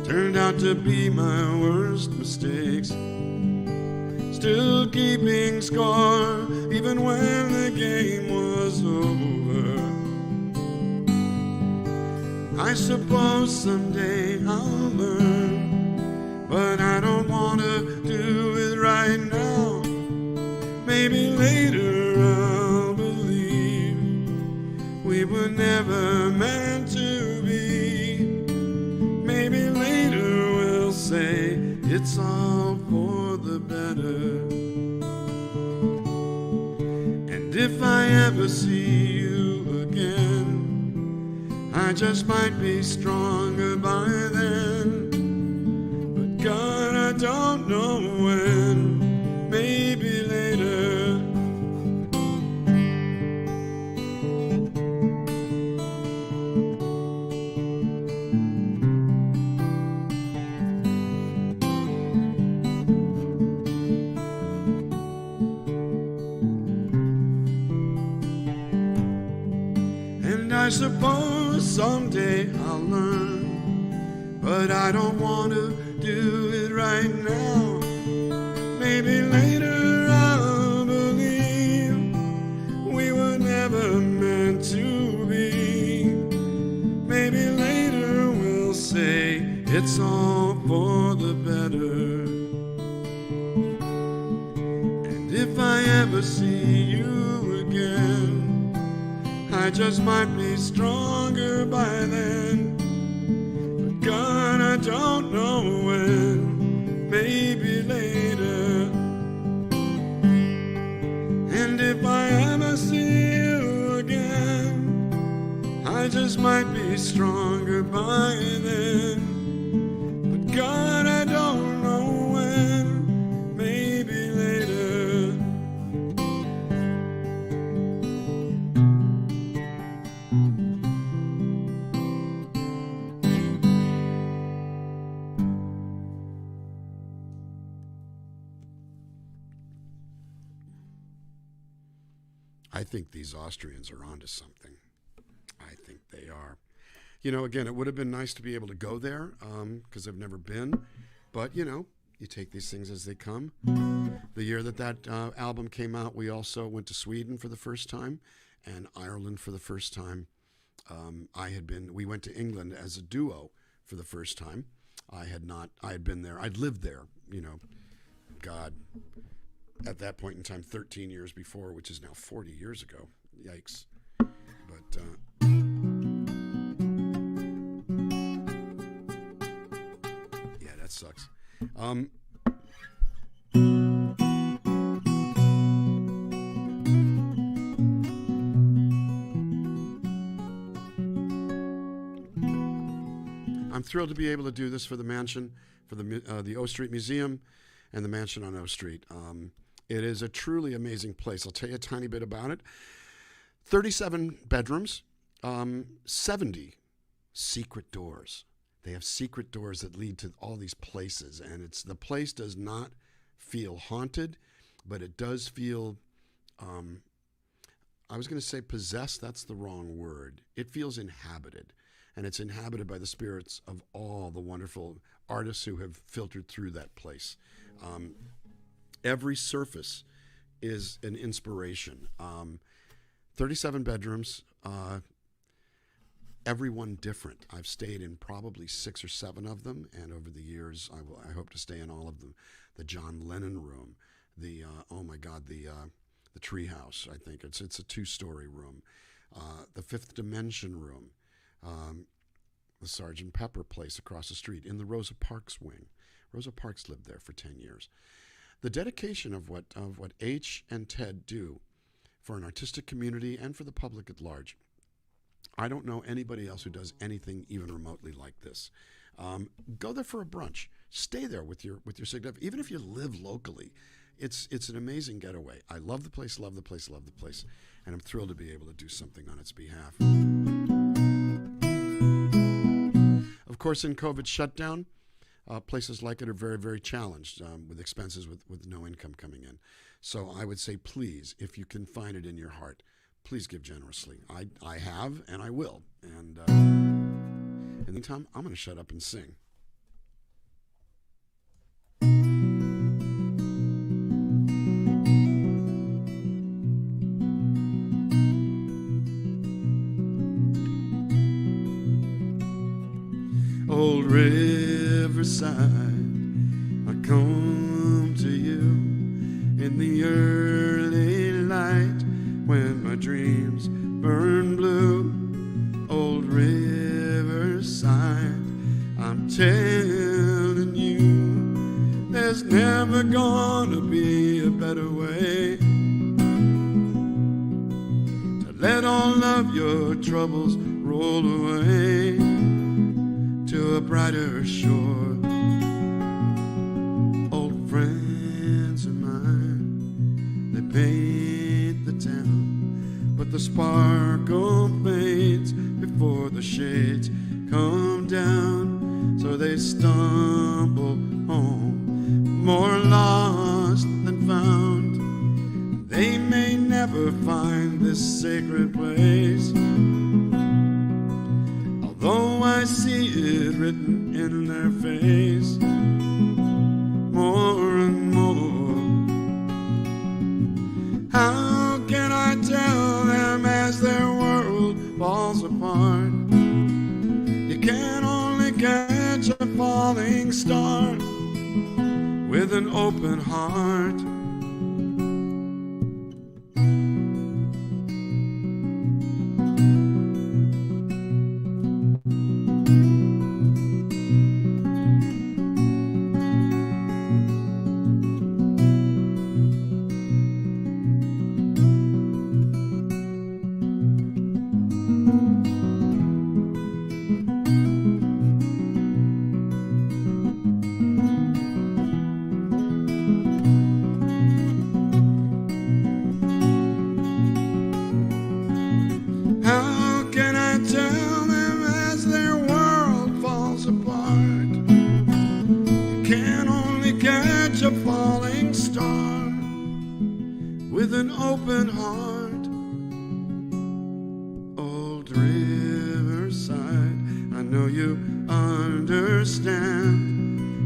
turned out to be my worst mistakes. Still keeping score even when the game was over. I suppose someday I'll learn, but I don't want to do it right now. Maybe later I'll believe we were never meant to be. Maybe later we'll say it's all for the better. And if I ever see you again, I just might be stronger by then. But God, I don't know when. Maybe later. And I suppose someday I'll learn, but I don't want to do it right now. Maybe later I'll believe we were never meant to be. Maybe later we'll say it's all for the better. And if I ever see you again, I just might be stronger by then. But God, I don't know when. Maybe later. And if I ever see you again, I just might be stronger by then. But God, I don't know when. Maybe later. I think these Austrians are onto something. I think they are. You know, again, it would have been nice to be able to go there because I've never been. But, you know, you take these things as they come. The year that album came out, we also went to Sweden for the first time and Ireland for the first time. We went to England as a duo for the first time. I had been there. I'd lived there, you know, God, at that point in time, 13 years before, which is now 40 years ago. Yikes. But yeah, that sucks. I'm thrilled to be able to do this for the mansion, for the O Street Museum and the mansion on O Street. It is a truly amazing place. I'll tell you a tiny bit about it. 37 bedrooms, 70 secret doors. They have secret doors that lead to all these places, and the place does not feel haunted, but it does feel, I was going to say possessed. That's the wrong word. It feels inhabited, and it's inhabited by the spirits of all the wonderful artists who have filtered through that place. Every surface is an inspiration. 37 bedrooms, everyone different. I've stayed in probably 6 or 7 of them, and over the years, I hope to stay in all of them. The John Lennon room, the treehouse. I think it's a 2-story room. The Fifth Dimension room. the Sergeant Pepper place across the street in the Rosa Parks wing. Rosa Parks lived there for 10 years. The dedication of what H and Ted do for an artistic community and for the public at large. I don't know anybody else who does anything even remotely like this. Go there for a brunch. Stay there with your significant. Even if you live locally, it's an amazing getaway. I love the place, love the place, love the place, and I'm thrilled to be able to do something on its behalf. Of course, in COVID shutdown, places like it are very, very challenged with expenses with no income coming in. So I would say, please, if you can find it in your heart, please give generously. I have and I will. And in the meantime, I'm going to shut up and sing. Old Riverside, I come to you in the early light when my dreams burn blue. Old Riverside, I'm telling you, there's never gonna be a better way to let all of your troubles roll away to a brighter shore. Old friends of mine, they paint the town, but the sparkle fades before the shades come down. So they stumble home, more lost than found. They may never find this sacred place, though I see it written in their face more and more. How can I tell them as their world falls apart? You can only catch a falling star with an open heart. With an open heart, old Riverside, I know you understand.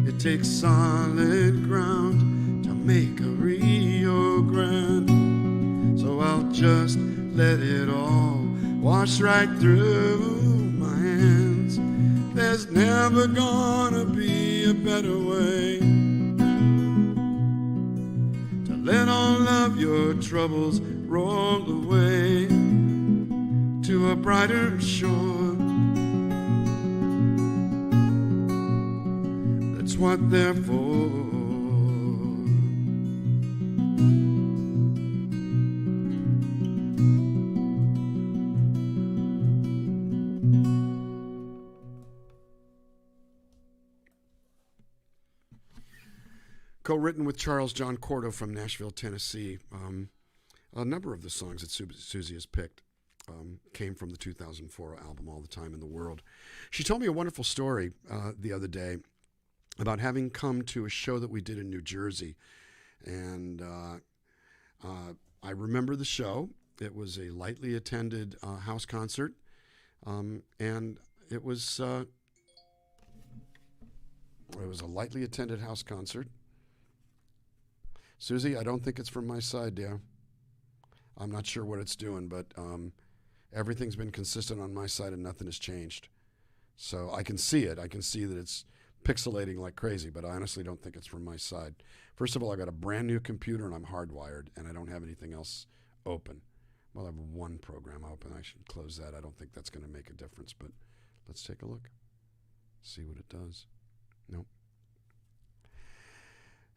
It takes solid ground to make a Rio Grande. So I'll just let it all wash right through my hands. There's never gonna be a better way let all of your troubles roll away to a brighter shore. That's what they're for. Co-written with Charles John Cordo from Nashville, Tennessee. A number of the songs that Susie has picked came from the 2004 album All the Time in the World. She told me a wonderful story the other day about having come to a show that we did in New Jersey. And I remember the show. It was a lightly attended house concert. And it was a lightly attended house concert. Susie, I don't think it's from my side, dear. I'm not sure what it's doing, but everything's been consistent on my side and nothing has changed. So I can see it. I can see that it's pixelating like crazy, but I honestly don't think it's from my side. First of all, I got a brand new computer and I'm hardwired and I don't have anything else open. Well, I have one program open. I should close that. I don't think that's going to make a difference, but let's take a look. See what it does. Nope.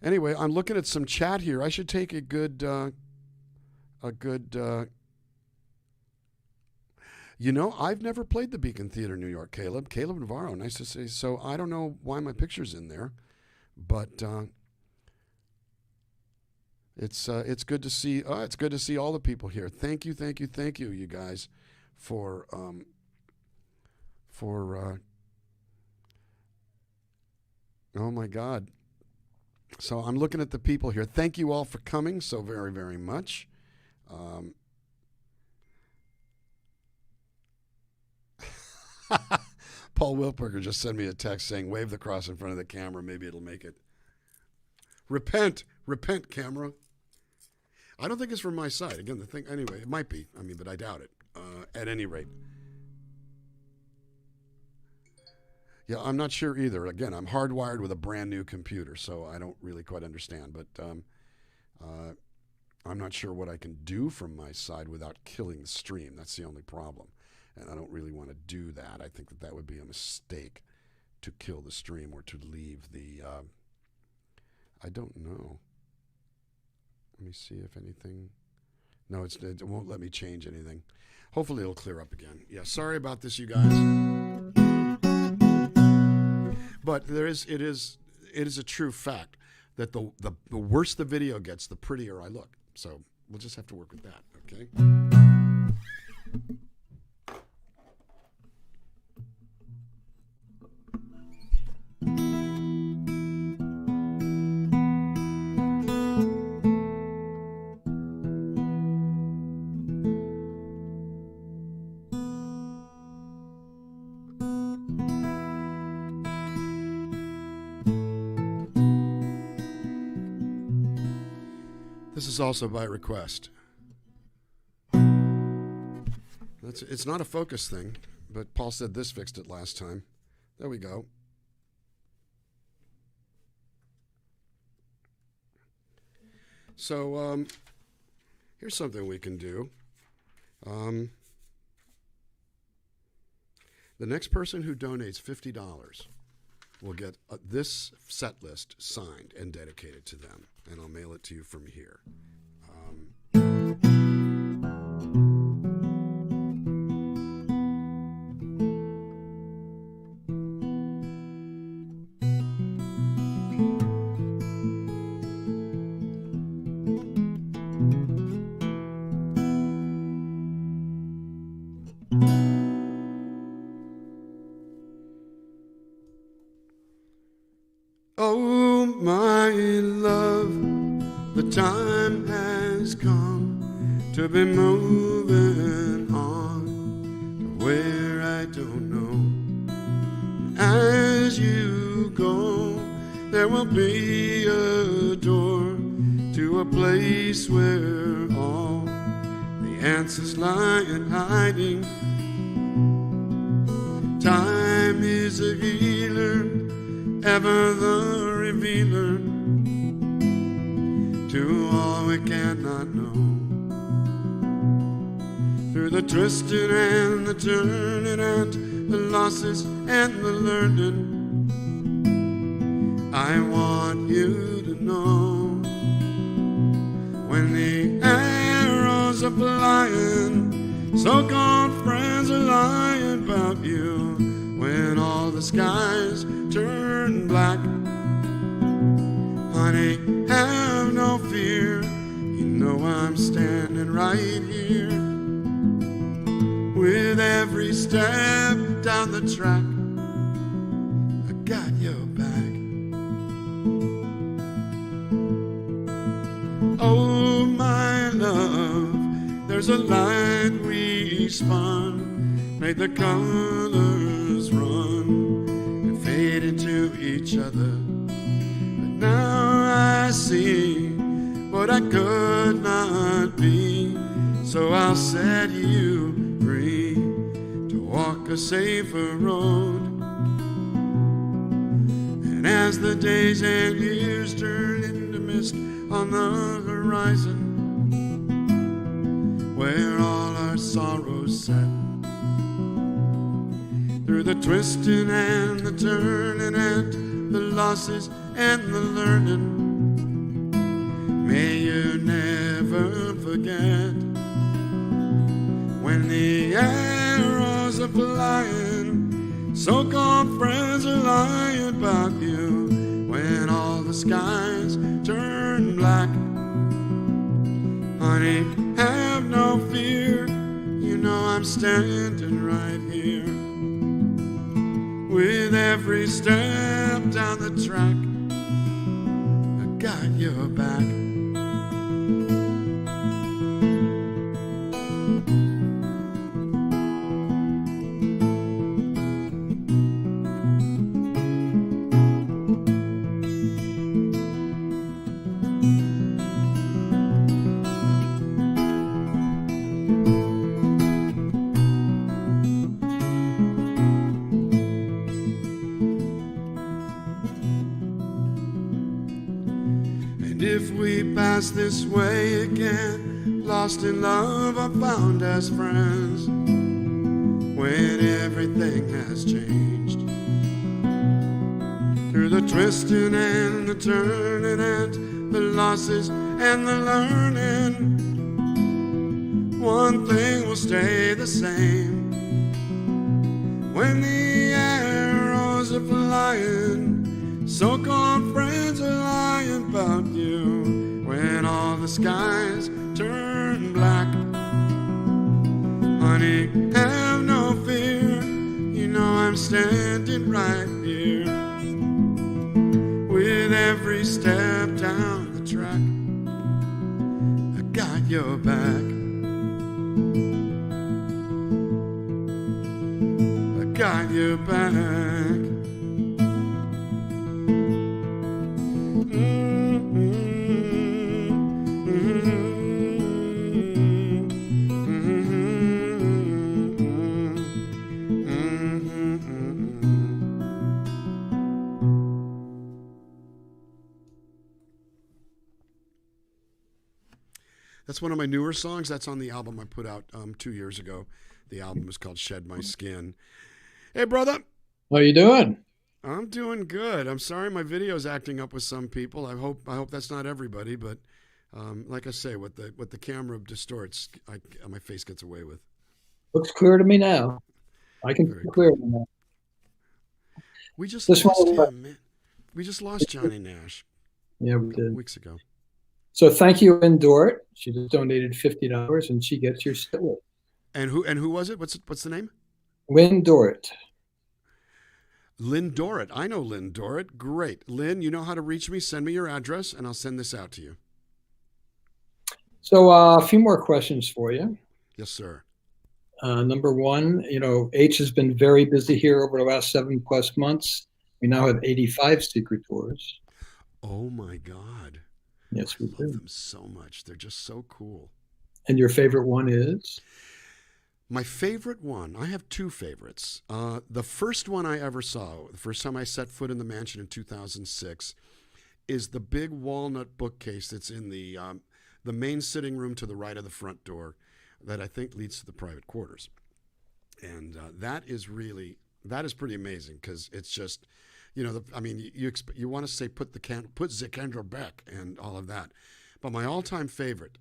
Anyway, I'm looking at some chat here. I should take a good, I've never played the Beacon Theater New York, Caleb. Caleb Navarro, nice to see. So I don't know why my picture's in there, but it's good to see. It's good to see all the people here. Thank you, you guys, for oh my God. So I'm looking at the people here. Thank you all for coming so very, very much. Paul Wilperger just sent me a text saying, wave the cross in front of the camera. Maybe it'll make it. Repent, camera. I don't think it's from my side. Again, anyway, it might be. But I doubt it. At any rate. Yeah, I'm not sure either. Again, I'm hardwired with a brand new computer, so I don't really quite understand. But I'm not sure what I can do from my side without killing the stream. That's the only problem. And I don't really want to do that. I think that would be a mistake to kill the stream or to leave the... I don't know. Let me see if anything... No, it won't let me change anything. Hopefully it'll clear up again. Yeah, sorry about this, you guys. But it is a true fact that the worse the video gets, the prettier I look. So we'll just have to work with that, okay? This is also by request. It's not a focus thing, but Paul said this fixed it last time. There we go. So here's something we can do. The next person who donates $50 will get this set list signed and dedicated to them, and I'll mail it to you from here. Oh, my love, the time has come to be moving on to where I don't know. As you go, there will be a door to a place where all the answers lie in hiding. Time is a healer, ever the revealer to all we cannot know. Through the twisting and the turning and the losses and the learning, I want you to know when the arrows are flying, so-called friends are lying about you, when all the skies turn black, honey, have no fear. You know I'm standing right here with every step down the track. I got your back. Oh, my love, there's a light we spun, made the colors run, fade into each other. But now I see what I could not be, so I'll set you free to walk a safer road. And as the days and years turn into mist on the horizon, where all our sorrows set, through the twisting and the turning and the losses and the learning. May you never forget when the arrows are flying, so-called friends are lying about you, when all the skies turn black. Honey, have no fear, you know I'm standing right here. With every step down the track, I got your back. If we pass this way again, lost in love or found as friends, when everything has changed, through the twisting and the turning and the losses and the learning, one thing will stay the same. When the arrows are flying, so-called friends are lying about you, when all the skies turn black. Honey, have no fear, you know I'm standing right here. With every step down the track, I got your back. I got your back. That's one of my newer songs. That's on the album I put out 2 years ago. The album is called Shed My Skin. Hey, brother. How you doing? I'm doing good. I'm sorry my video's acting up with some people. I hope that's not everybody, but like I say, what the camera distorts, my face gets away with. Looks clear to me now. I can see clearly now. We just This lost one- him, man. We just lost Johnny Nash Yeah, we a couple did. weeks ago. So thank you, Lynn Dort. She just donated $50, and she gets your set list. And who was it? What's the name? Lynn Dort. Lynn Dorrit. I know Lynn Dorrit. Great. Lynn, you know how to reach me. Send me your address, and I'll send this out to you. So a few more questions for you. Yes, sir. Number one, H has been very busy here over the last 7+ months. We now have 85 secret tours. Oh, my God. Yes, we I love do. them so much. They're just so cool. And your favorite one is? My favorite one, I have two favorites. The first one I ever saw, the first time I set foot in the mansion in 2006, is the big walnut bookcase that's in the main sitting room to the right of the front door that I think leads to the private quarters. And that is pretty amazing because it's just, you want to say put the candle back and all of that. But my all-time favorite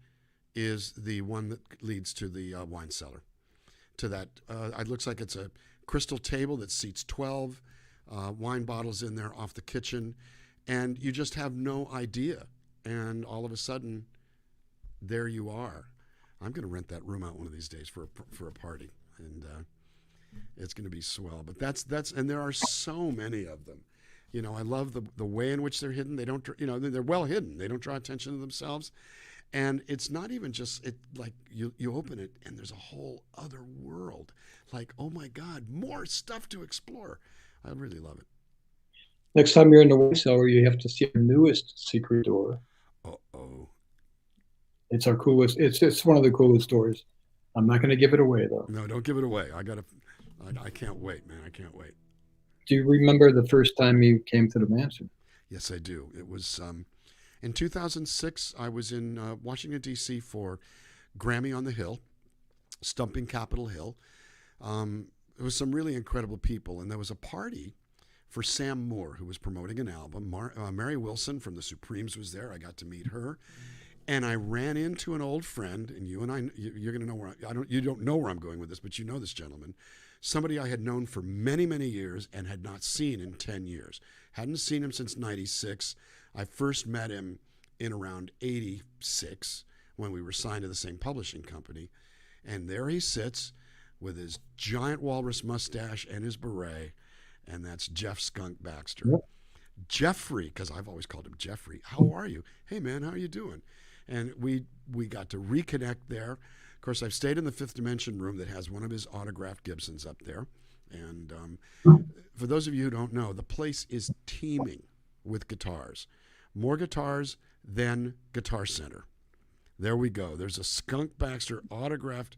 is the one that leads to the wine cellar. To that, it looks like it's a crystal table that seats 12 wine bottles in there off the kitchen, and you just have no idea. And all of a sudden, there you are. I'm going to rent that room out one of these days for a party, and it's going to be swell. But that's and there are so many of them. I love the way in which they're hidden. They don't, they're well hidden. They don't draw attention to themselves. And it's not even just like you open it and there's a whole other world. Like, oh my God, more stuff to explore. I really love it. Next time you're in the wine cellar, you have to see our newest secret door. Uh-oh. It's our coolest. It's one of the coolest doors. I'm not going to give it away though. No, don't give it away. I can't wait, man. I can't wait. Do you remember the first time you came to the mansion? Yes, I do. It was in 2006. I was in Washington, D.C. for Grammy on the Hill, Stumping Capitol Hill. there was some really incredible people, and there was a party for Sam Moore, who was promoting an album. Mary Wilson from the Supremes was there. I got to meet her. And I ran into an old friend, and you and I, you're going to know where you don't know where I'm going with this, but you know this gentleman, somebody I had known for many, many years and had not seen in 10 years. Hadn't seen him since 96. I first met him in around 86 when we were signed to the same publishing company. And there he sits with his giant walrus mustache and his beret, and that's Jeff Skunk Baxter. Yep. Jeffrey, because I've always called him Jeffrey. How are you? Hey, man, how are you doing? And we got to reconnect there. Of course, I've stayed in the Fifth Dimension room that has one of his autographed Gibsons up there. And for those of you who don't know, the place is teeming with guitars. More guitars than Guitar Center. There we go. There's a Skunk Baxter autographed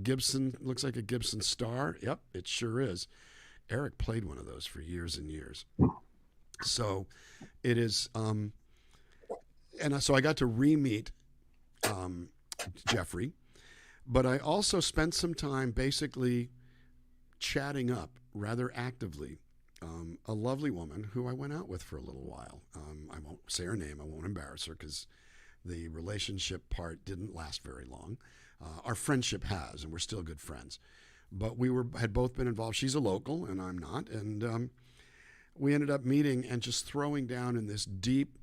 Gibson. Looks like a Gibson Star. Yep, it sure is. Eric played one of those for years and years. So it is, and so I got to re-meet Jeffrey, but I also spent some time basically chatting up rather actively a lovely woman who I went out with for a little while. I won't say her name. I won't embarrass her because the relationship part didn't last very long. Our friendship has, and we're still good friends. But had both been involved. She's a local, and I'm not. And we ended up meeting and just throwing down in this deep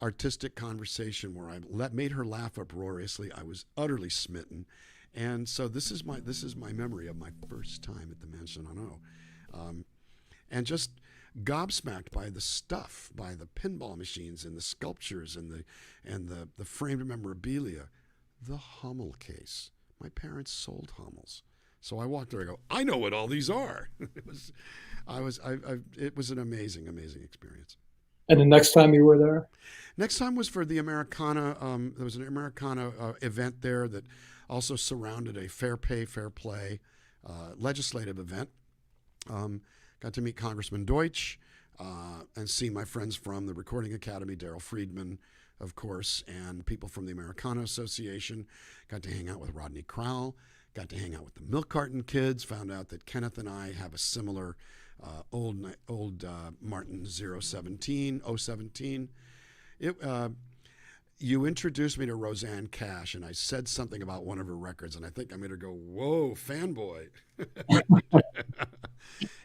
artistic conversation where I made her laugh uproariously. I was utterly smitten. And so this is my memory of my first time at the Mansion on O. And just gobsmacked by the stuff, by the pinball machines and the sculptures and the framed memorabilia. The Hummel case. My parents sold Hummels. So I walked there. I go, I know what all these are. It was an amazing, amazing experience. And the next time you were there? Next time was for the Americana. There was an Americana event there that also surrounded a fair pay, fair play legislative event. Got to meet Congressman Deutsch and see my friends from the Recording Academy, Daryl Friedman, of course, and people from the Americana Association. Got to hang out with Rodney Crowell. Got to hang out with the Milk Carton Kids. Found out that Kenneth and I have a similar old Martin 017. You introduced me to Roseanne Cash, and I said something about one of her records, and I think I made her go, "Whoa, fanboy!"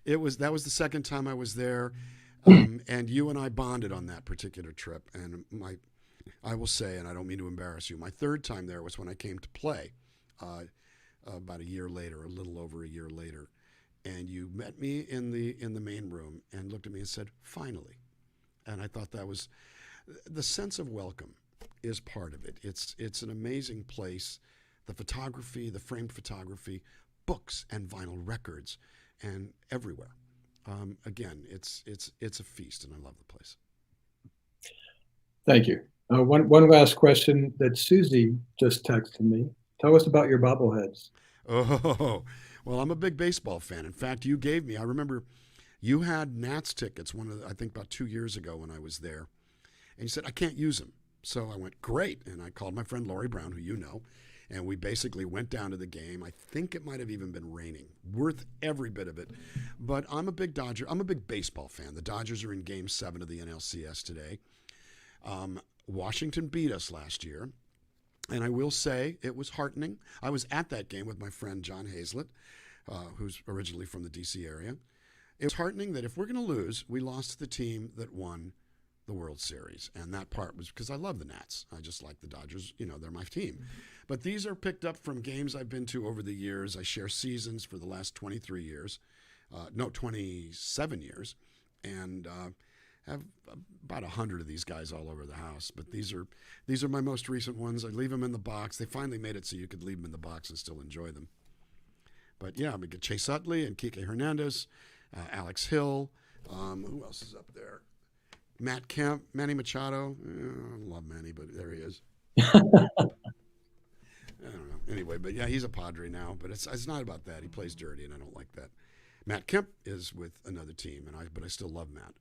That was the second time I was there, and you and I bonded on that particular trip. And I will say, and I don't mean to embarrass you, my third time there was when I came to play. About a year later, a little over a year later, and you met me in the main room and looked at me and said, "Finally," and I thought that was the sense of welcome is part of it. It's an amazing place. The photography, the framed photography, books and vinyl records, and everywhere. Again, it's a feast, and I love the place. Thank you. One last question that Susie just texted me. Tell us about your bobbleheads. Oh, well, I'm a big baseball fan. In fact, I remember you had Nats tickets I think about 2 years ago when I was there. And you said, I can't use them. So I went, great. And I called my friend Laurie Brown, who you know, and we basically went down to the game. I think it might have even been raining. Worth every bit of it. But I'm a big baseball fan. The Dodgers are in Game 7 of the NLCS today. Washington beat us last year. And I will say it was heartening. I was at that game with my friend John Hazlett, who's originally from the D.C. area. It was heartening that if we're going to lose, we lost to the team that won the World Series. And that part was because I love the Nats. I just like the Dodgers. They're my team. But these are picked up from games I've been to over the years. I share seasons for the last 27 years. And have about 100 of these guys all over the house, but these are my most recent ones. I leave them in the box. They finally made it so you could leave them in the box and still enjoy them. But yeah, we get Chase Utley and Kike Hernandez, Alex Hill. Who else is up there? Matt Kemp, Manny Machado. I love Manny, but there he is. I don't know. Anyway, but yeah, he's a Padre now, but it's not about that. He plays dirty, and I don't like that. Matt Kemp is with another team, but I still love Matt.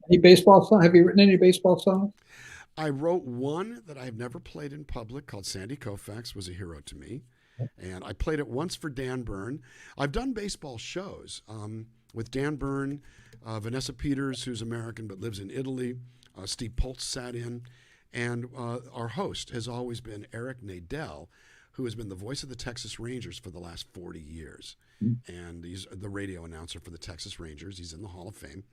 Any baseball song? Have you written any baseball songs? I wrote one that I've never played in public called Sandy Koufax Was a Hero to Me. And I played it once for Dan Byrne. I've done baseball shows with Dan Byrne, Vanessa Peters, who's American but lives in Italy. Steve Poltz sat in. And our host has always been Eric Nadel, who has been the voice of the Texas Rangers for the last 40 years. And he's the radio announcer for the Texas Rangers. He's in the Hall of Fame.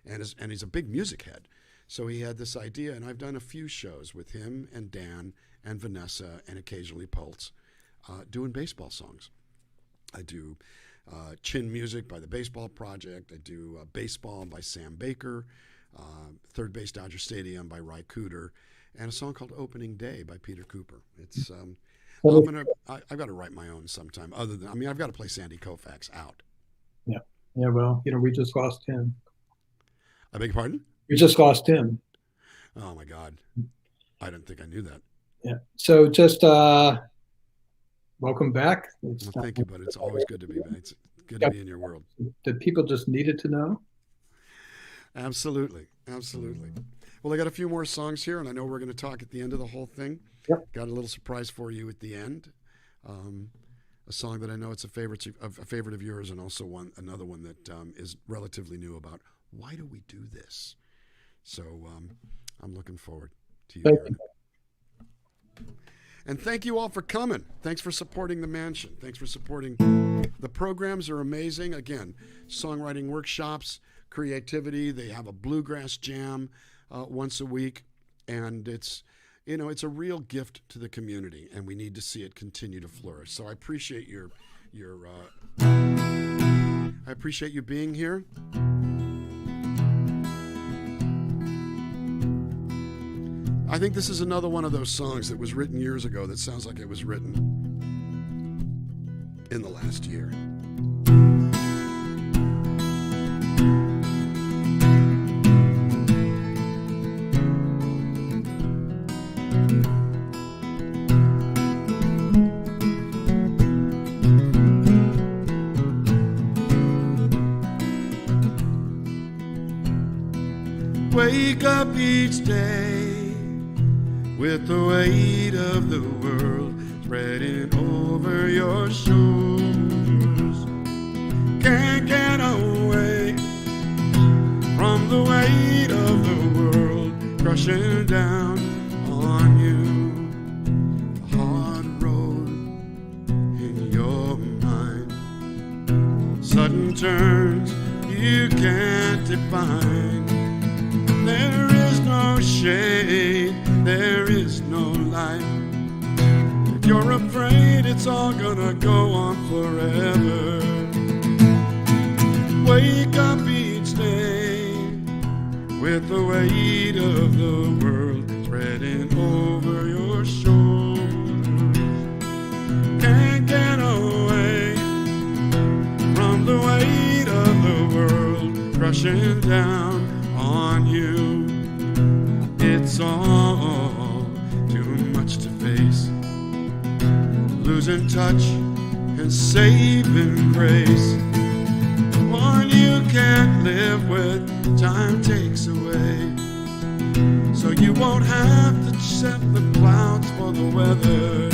And he's a big music head. So he had this idea, and I've done a few shows with him and Dan and Vanessa and occasionally Poltz doing baseball songs. I do Chin Music by the Baseball Project. I do Baseball by Sam Baker, Third Base Dodger Stadium by Ry Cooder, and a song called Opening Day by Peter Cooper. It's I've got to write my own sometime. I've got to play Sandy Koufax out. Yeah. Well, we just lost him. I beg your pardon? We just lost him. Oh my God, I didn't think I knew that. Yeah. So just welcome back. Well, thank you, but it's always good to be back. It's good to be in your world. The people just needed to know. Absolutely. Well, I got a few more songs here, and I know we're going to talk at the end of the whole thing. Yep. Got a little surprise for you at the end. A song that I know it's a favorite of yours, and also another one that is relatively new about why do we do this. So I'm looking forward to you hearing it. And thank you all for coming. Thanks for supporting the Mansion. Thanks for supporting the programs. Are amazing. Again, songwriting workshops, creativity. They have a bluegrass jam once a week, and it's a real gift to the community, and we need to see it continue to flourish. So I appreciate I appreciate you being here. I think this is another one of those songs that was written years ago that sounds like it was written in the last year. Wake up each day with the weight of the world spreading over your shoulders. Can't get away from the weight of the world crushing down on you. The hard road in your mind, sudden turns you can't define. There is no shade, there is no light. If you're afraid it's all gonna go on forever, wake up each day with the weight of the world spreading over your shoulders. Can't get away from the weight of the world crushing down on you. It's all too much to face, losing touch and saving grace. One you can't live with, time takes away. So you won't have to set the clouds for the weather.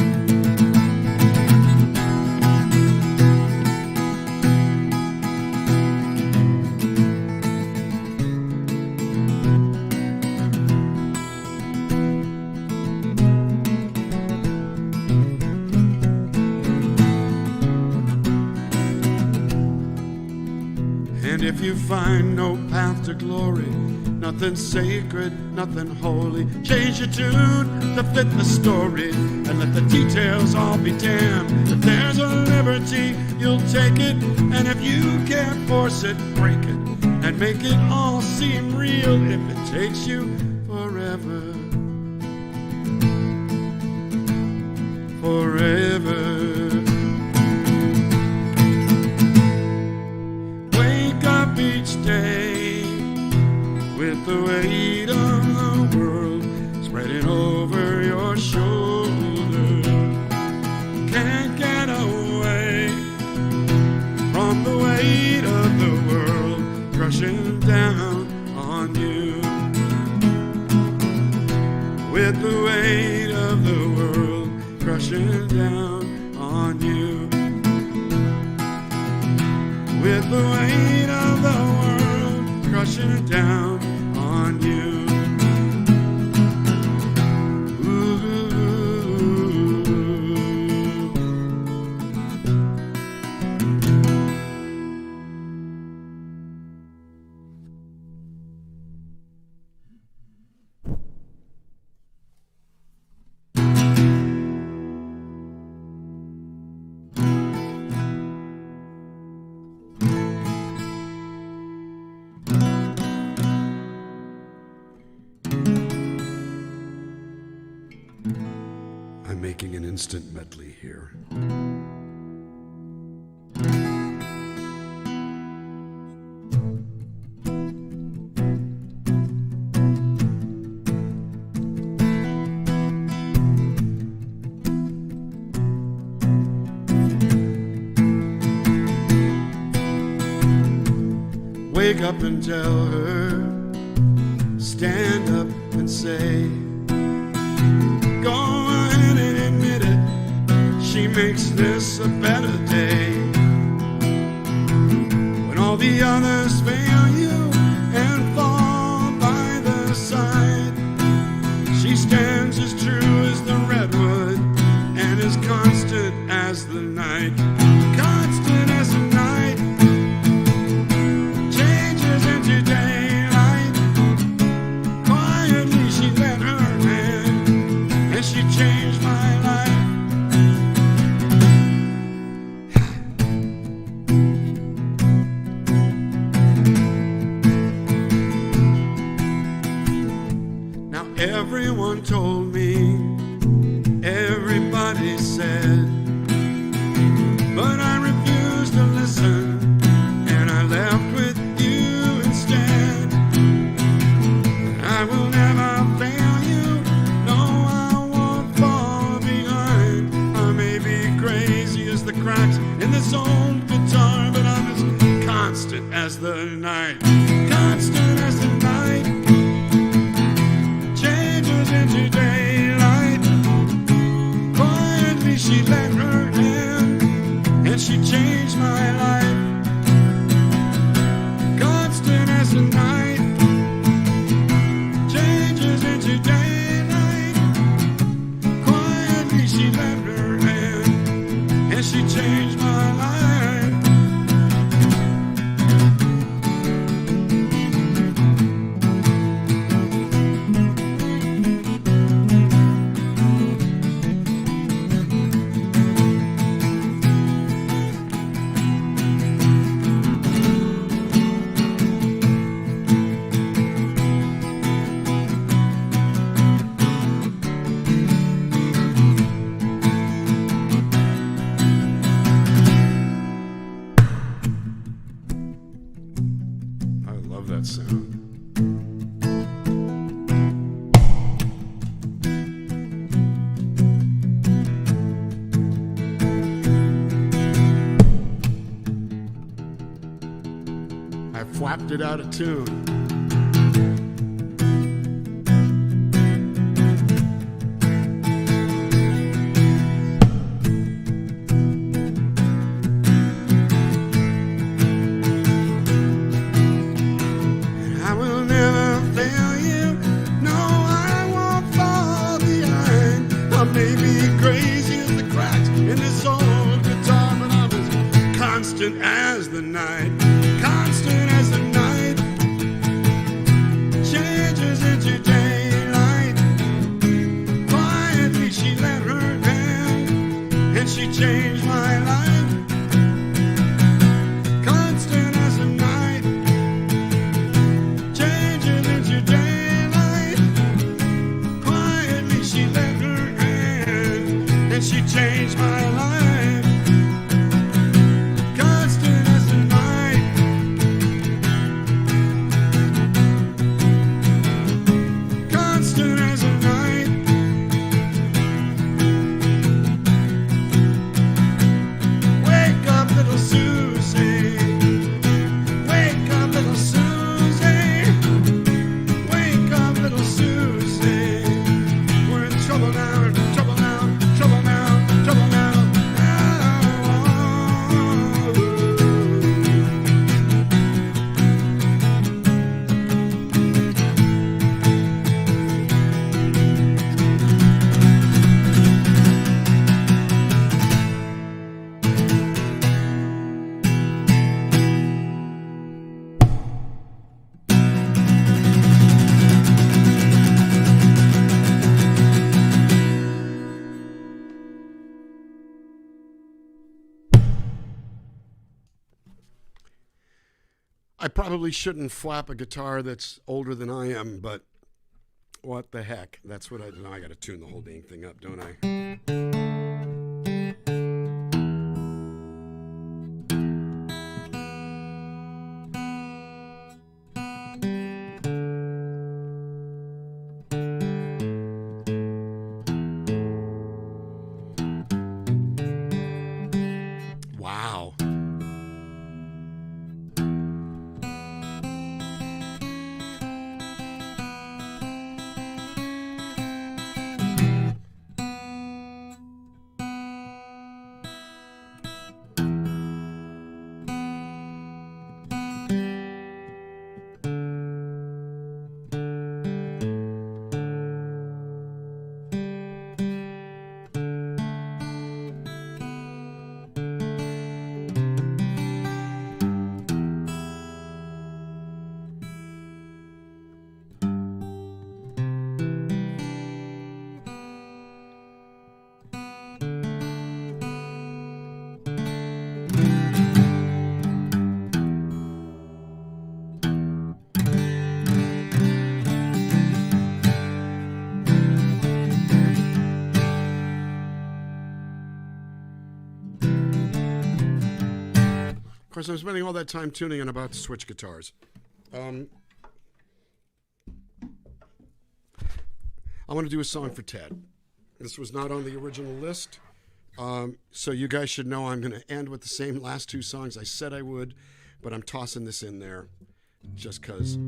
If you find no path to glory, nothing sacred, nothing holy, change your tune to fit the story and let the details all be damned. If there's a liberty, you'll take it, and if you can't force it, break it and make it all seem real. If it takes you forever, forever. Each day with the weight of the world spreading over your shoulders. Can't get away from the weight of the world crushing down on you. With the weight of the world crushing down on with the weight of the world crushing down on you. I'm making an instant medley here. Wake up and tell her, stand up and say, go ahead and admit it, she makes this a better day. When all the others fail you and fall by the side, she stands as true as the redwood and as constant as the night. Constant as the night changes into daylight. Quietly she let her hand, and she changed my life. Now everyone told me, everybody said, but I refused to listen, and I left with you instead. I will never fail you, no, I won't fall behind. I may be crazy as the cracks in this old guitar, but I'm as constant as the night. Constant as the night changes into daylight. Quietly she lent her hand, and she changed my life. Constant as the night changes into daylight. Quietly she lent her hand, and she changed my life. I love that sound. I flapped it out of tune. I will never fail you, no, I won't fall behind. I may be crazy as the cracks in this old guitar, but I'm as constant as the night. Constant as the night I probably shouldn't flap a guitar that's older than I am, but what the heck? That's what I do. I got to tune the whole dang thing up, don't I? Wow. Of course, I'm spending all that time tuning and about to switch guitars. I want to do a song for Ted. This was not on the original list, so you guys should know I'm going to end with the same last two songs I said I would, but I'm tossing this in there just because.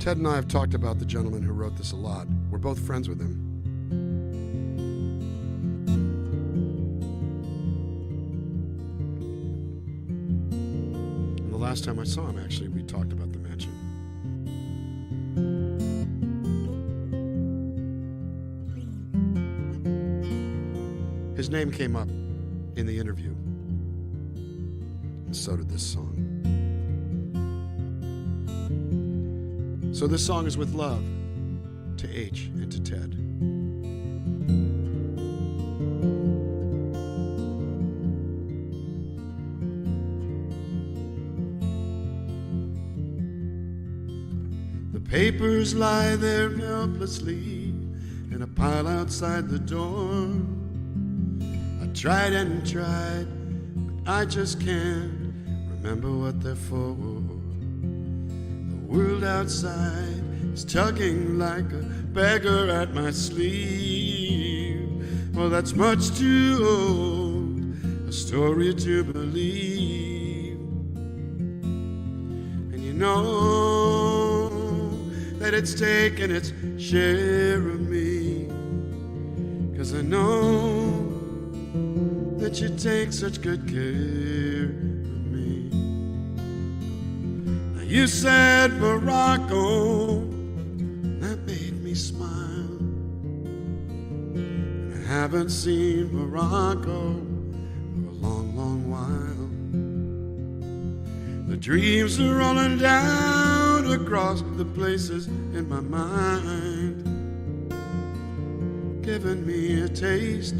Ted and I have talked about the gentleman who wrote this a lot. We're both friends with him. And the last time I saw him, actually, we talked about the mansion. His name came up in the interview, and so did this song. So this song is with love to H and to Ted. The papers lie there helplessly in a pile outside the door. I tried and tried, but I just can't remember what they're for. The world outside is tugging like a beggar at my sleeve. Well, that's much too old a story to believe. And you know that it's taken its share of me. 'Cause I know that you take such good care of me. Now you said Morocco, that made me smile. And I haven't seen Morocco for a long, long while. The dreams are rolling down across the places in my mind, giving me a taste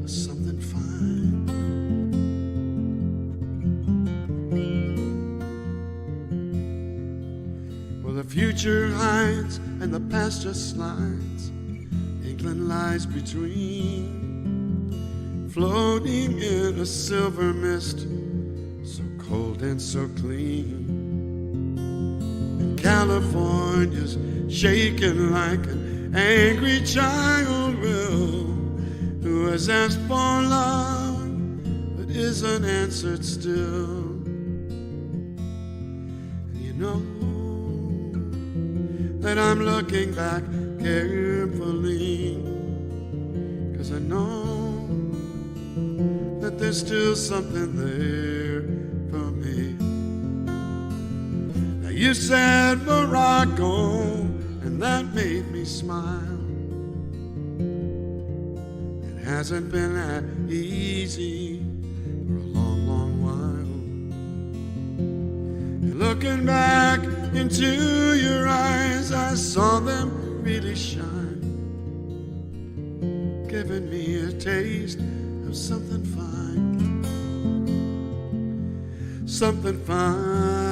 of something fine. Well, the future hides and the past just slides. England lies between, floating in a silver mist, so cold and so clean. And California's shaking like an angry child will, who has asked for love but isn't answered still. And you know that I'm looking back carefully, 'cause I know that there's still something there for me. Now you said Morocco, and that made me smile. It hasn't been that easy for a long, long while. And looking back into your eyes, I saw them really shine, giving me a taste of something fine. Something fine.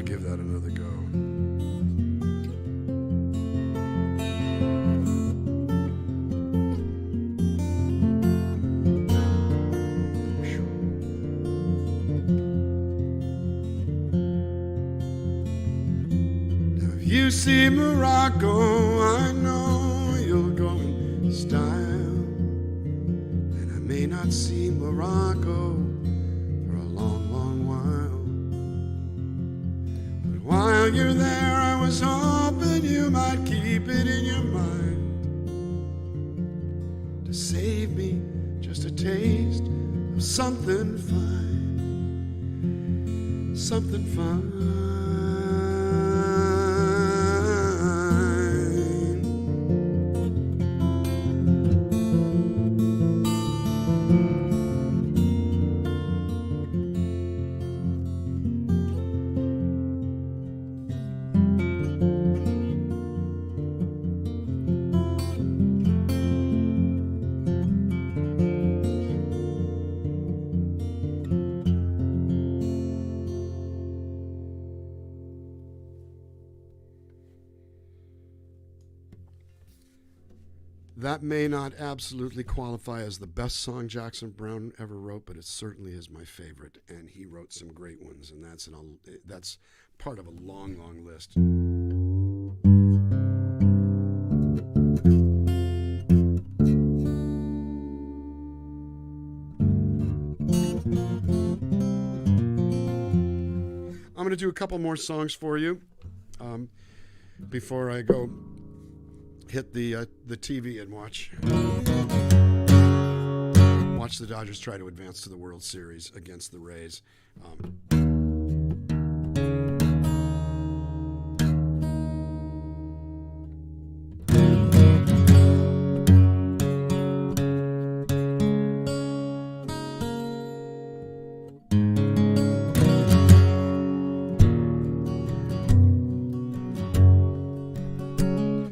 Give that another go. Now if you see Morocco, I know you'll go in style. And I may not see Morocco for a long, long while. While you're there, I was hoping you might keep it in your mind to save me just a taste of something fine. Something fine. That may not absolutely qualify as the best song Jackson Browne ever wrote, but it certainly is my favorite, and he wrote some great ones, and that's part of a long, long list. I'm going to do a couple more songs for you before I go hit the TV and watch the Dodgers try to advance to the World Series against the Rays.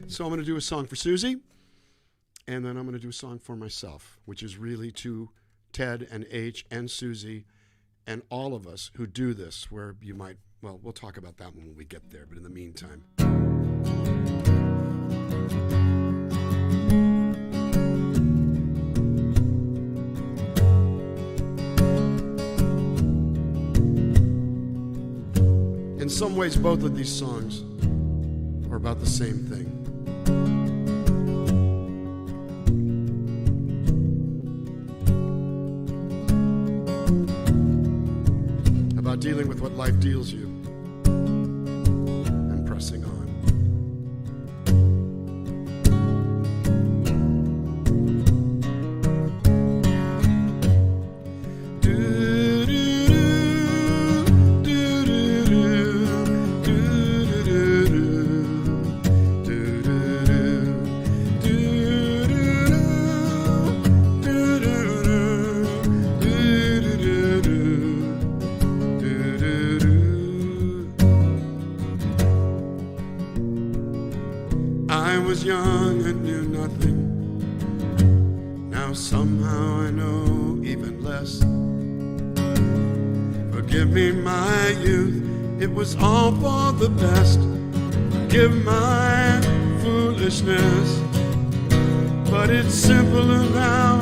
So I'm going to do a song for Susie, and then I'm going to do a song for myself, which is really to Ted and H and Susie and all of us who do this, where you might, well, we'll talk about that when we get there, but in the meantime. In some ways, both of these songs are about the same thing. About dealing with what life deals you and pressing on. I was young and knew nothing. Now somehow I know even less. Forgive me my youth, it was all for the best. Forgive my foolishness, but it's simpler now.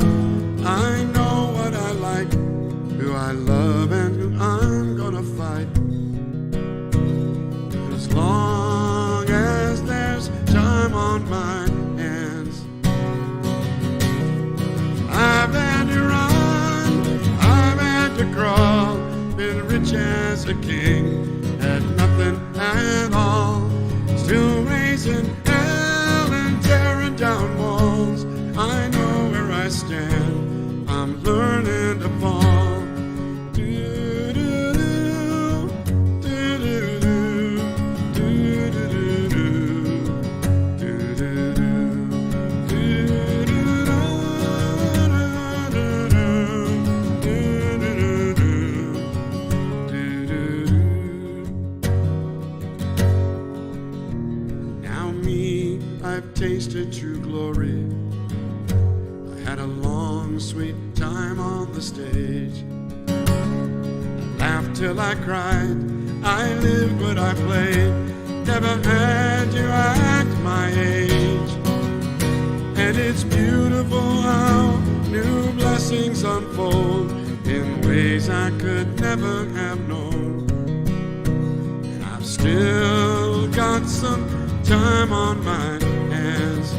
I know what I like, who I love and who I'm gonna fight. As long as there's time on my hands, I've had to run, I've had to crawl, been rich as a king, had nothing at all, still raising hell and tearing down walls. I know where I stand, I'm learning to fall. I've tasted true glory. I had a long, sweet time on the stage. I laughed till I cried. I lived what I played. Never had to act my age. And it's beautiful how new blessings unfold in ways I could never have known. And I've still got some time on my hands.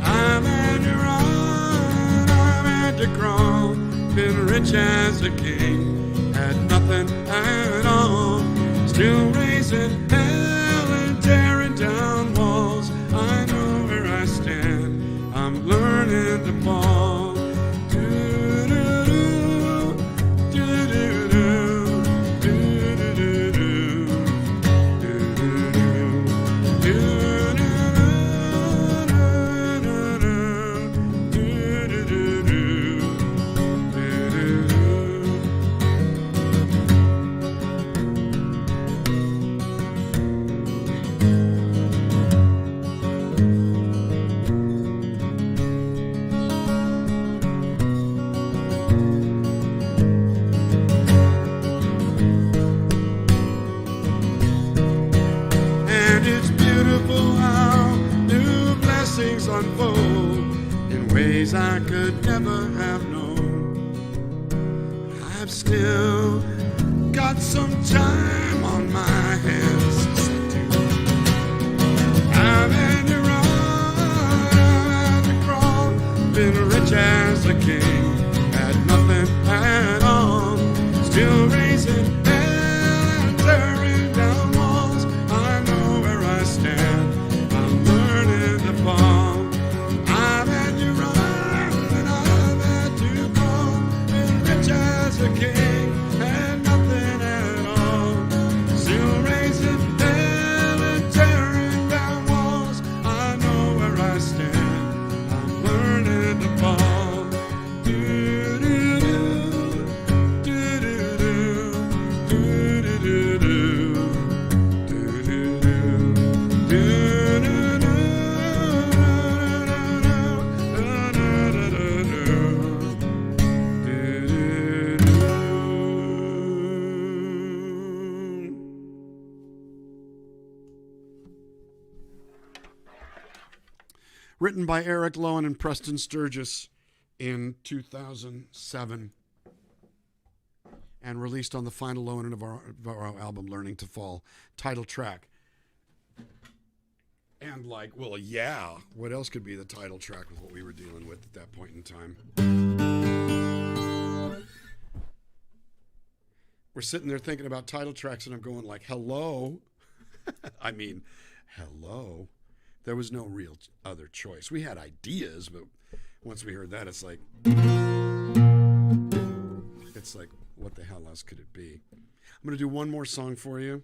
I've had to run, I've had to crawl, been rich as a king, had nothing at all, still raising hell and tearing down walls. I know where I stand, I'm learning to fall. Unfold in ways I could never have known. I've still got some time on my hands. I've had to run, I've had to crawl, been rich as a king, had nothing at all, still raising hell and tearing down walls. I know where I stand, I'm learning to fall. The king had nothing at all, still raising hell and tearing down walls. I know where I stand, I'm learning to fall. Do, do, do, do, do, do, do. written by Eric Lowen and Preston Sturgis in 2007, and released on the final Lowen and Navarro album, Learning to Fall, title track. And like, well, yeah, what else could be the title track with what we were dealing with at that point in time? We're sitting there thinking about title tracks, and I'm going like, hello? I mean, hello? There was no real other choice. We had ideas, but once we heard that, it's like, what the hell else could it be? I'm going to do one more song for you.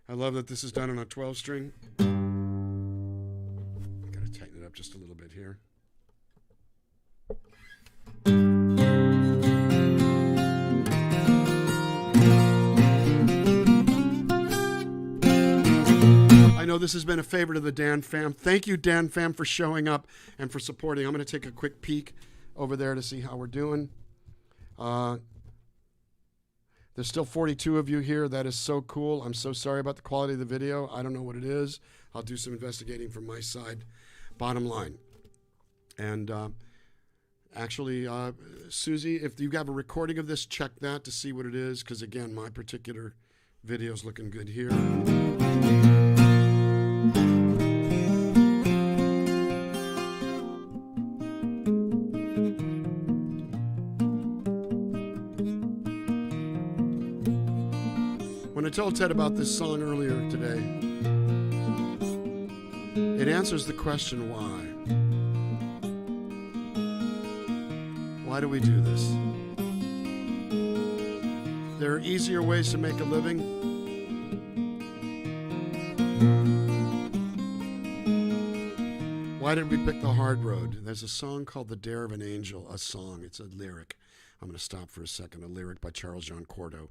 I love that this is done on a 12-string. I've got to tighten it up just a little bit here. I know this has been a favorite of the Dan fam. Thank you, Dan fam, for showing up and for supporting. I'm going to take a quick peek over there to see how we're doing. There's still 42 of you here. That is so cool. I'm so sorry about the quality of the video. I don't know what it is. I'll do some investigating from my side. Bottom line. And actually, Susie, if you have a recording of this, check that to see what it is. Because, again, my particular video is looking good here. When I told Ted about this song earlier today, it answers the question why. Why do we do this? There are easier ways to make a living. Why did we pick the hard road? There's a song called The Dare of an Angel, a song. It's a lyric. I'm going to stop for a second. A lyric by Charles John Cordo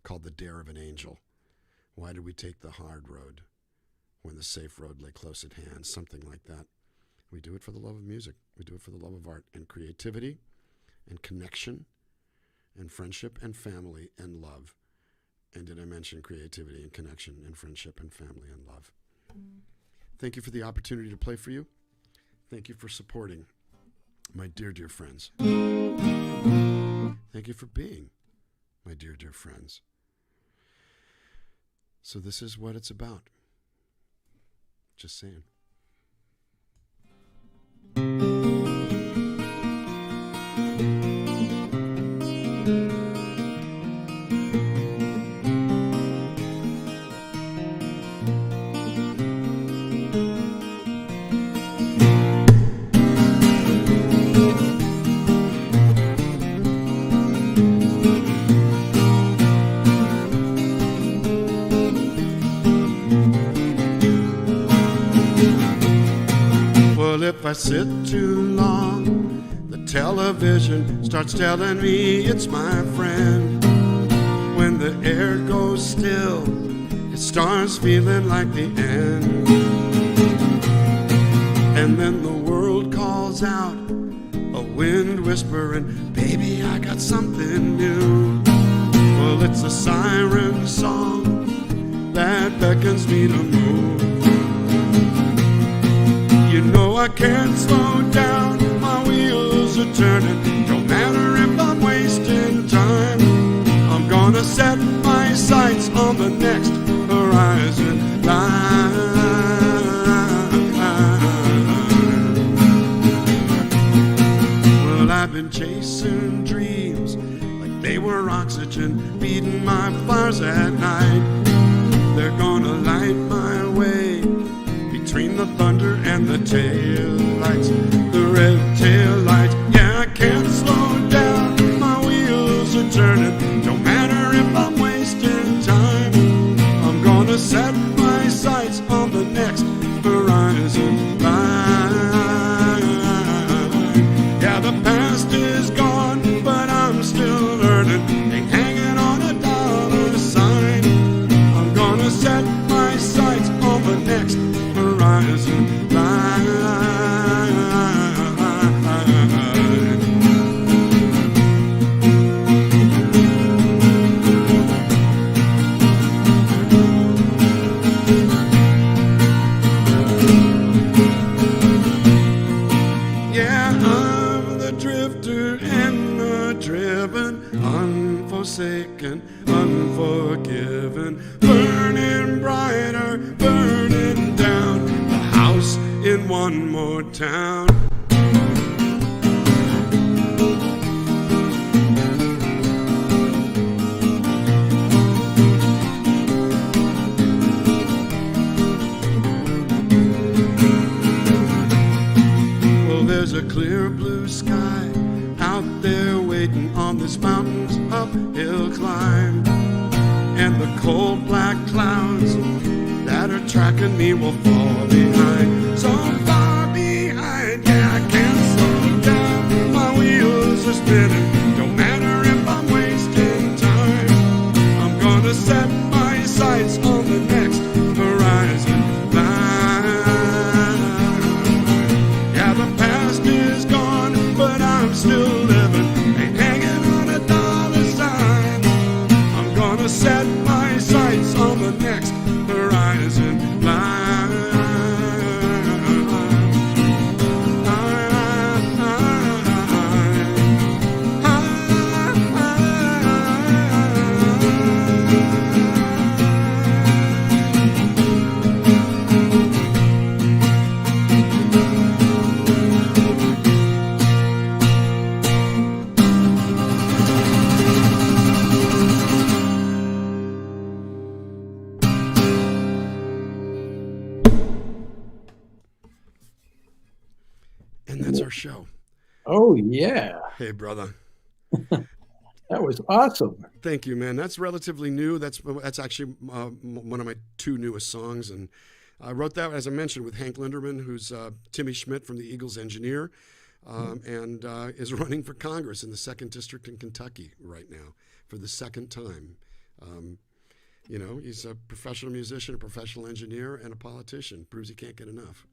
called The Dare of an Angel. Why did we take the hard road when the safe road lay close at hand? Something like that. We do it for the love of music. We do it for the love of art and creativity and connection and friendship and family and love. And did I mention creativity and connection and friendship and family and love? Thank you for the opportunity to play for you. Thank you for supporting my dear, dear friends. Thank you for being my dear, dear friends. So this is what it's about. Just saying. If I sit too long, the television starts telling me it's my friend. When the air goes still, it starts feeling like the end. And then the world calls out, a wind whispering, baby, I got something new. Well, it's a siren song that beckons me to move. You know I can't slow down, my wheels are turning. Don't matter if I'm wasting time. I'm gonna set my sights on the next horizon line. Well, I've been chasing dreams like they were oxygen, beating my fires at night. They're gonna light my way between the thunder and the tail lights, the red tail lights. Yeah, I can't slow down, my wheels are turning. Don't matter if I'm wasting time. I'm gonna set my sights on the next horizon line. Yeah, the past is gone, but I'm still learning. Ain't hanging on a dollar sign. I'm gonna set my sights on the next horizon line. one more town. Well, there's a clear blue sky out there waiting on this mountain's uphill climb. And the cold black clouds that are tracking me will fall behind. So far behind, yeah, I can't slow down. My wheels are spinning, no matter if I'm wasting time. I'm gonna set my sights on the next horizon line. Yeah, the past is gone, but I'm still living, ain't hanging on a dollar sign. I'm gonna set my sights on the next horizon line. And that's our show. Oh, yeah. Hey, brother. That was awesome. Thank you, man. That's relatively new. That's actually one of my two newest songs, and I wrote that, as I mentioned, with Hank Linderman, who's Timmy Schmidt from the Eagles engineer, and is running for Congress in the 2nd District in Kentucky right now for the second time. You know, he's a professional musician, a professional engineer, and a politician. Proves he can't get enough.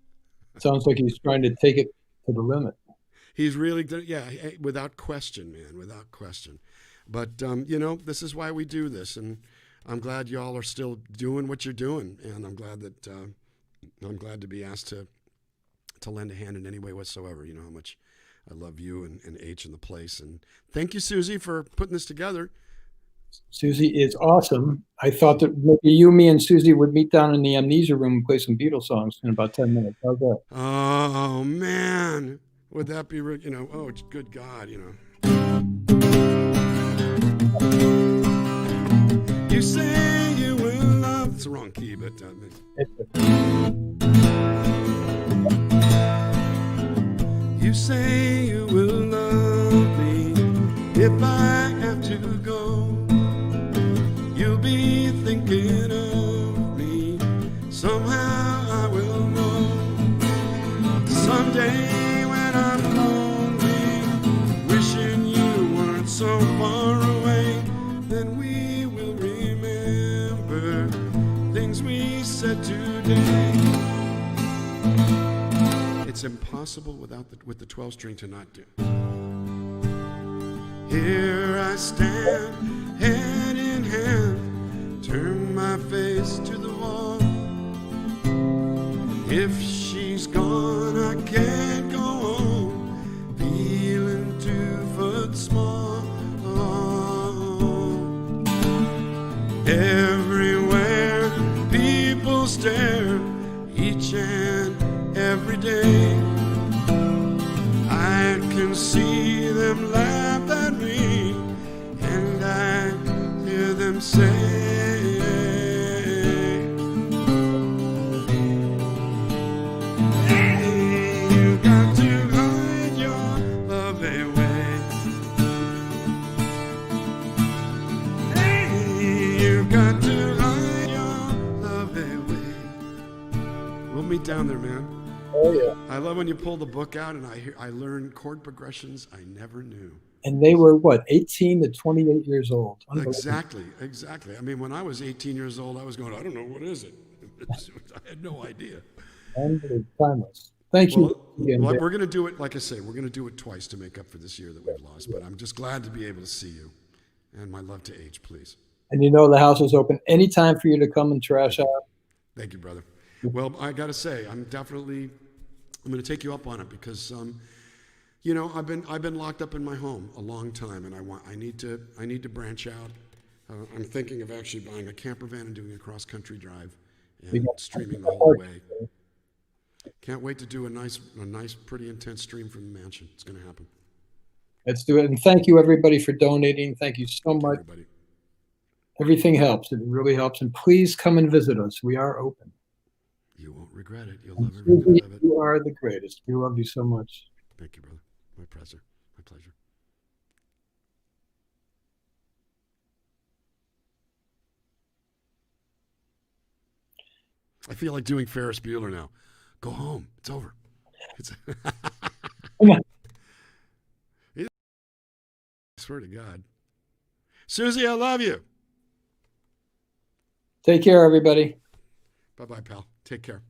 Sounds like he's trying to take it to the limit. He's really good. Yeah, without question, man, without question. But, you know, this is why we do this. And I'm glad y'all are still doing what you're doing. And I'm glad that I'm glad to be asked to lend a hand in any way whatsoever. You know how much I love you and H and the place. And thank you, Susie, for putting this together. Susie is awesome. I thought that maybe you, me, and Susie would meet down in the Amnesia room and play some Beatles songs in about 10 minutes. How's that? Oh, man. Would that be, you know, oh, good God, you know. You say you will love. It's the wrong key, but. You say you will love me if I have to go. You'll be thinking of me. Somehow I will know. Someday when I'm lonely, wishing you weren't so far away, then we will remember things we said today. It's impossible with the 12-string to not do. Here I stand, hand in hand, turn my face to the wall. If she's gone, I can't go on, feeling 2 foot small. Everywhere people stare, each and every day. I can see them laugh at me, and I hear them say, hey, you got to hide your love away. Hey, you got to hide your love away. We'll meet down there, man. Oh, yeah. I love when you pull the book out and I learn chord progressions I never knew. And they were, what, 18 to 28 years old? Exactly. I mean, when I was 18 years old, I was going, I don't know, what is it? I had no idea. Unbelievable. Timeless. Thank you. Well, we're going to do it, like I say, we're going to do it twice to make up for this year that we've lost. But I'm just glad to be able to see you. And my love to H, please. And you know the house is open anytime for you to come and trash out. Thank you, brother. Well, I got to say, I'm going to take you up on it because, you know, I've been locked up in my home a long time, and I need to branch out. I'm thinking of actually buying a camper van and doing a cross country drive and streaming the whole way. Can't wait to do a nice, pretty intense stream from the mansion. It's going to happen. Let's do it. And thank you, everybody, for donating. Thank you so Thank you, much. everybody. Everything helps. It really helps. And please come and visit us. We are open. You won't regret it. You'll And love every minute of it. You are the greatest. We love you so much. Thank you, brother. My pleasure. My pleasure. I feel like doing Ferris Bueller now. Go home. It's over. It's I swear to God. Susie, I love you. Take care, everybody. Bye-bye, pal. Take care.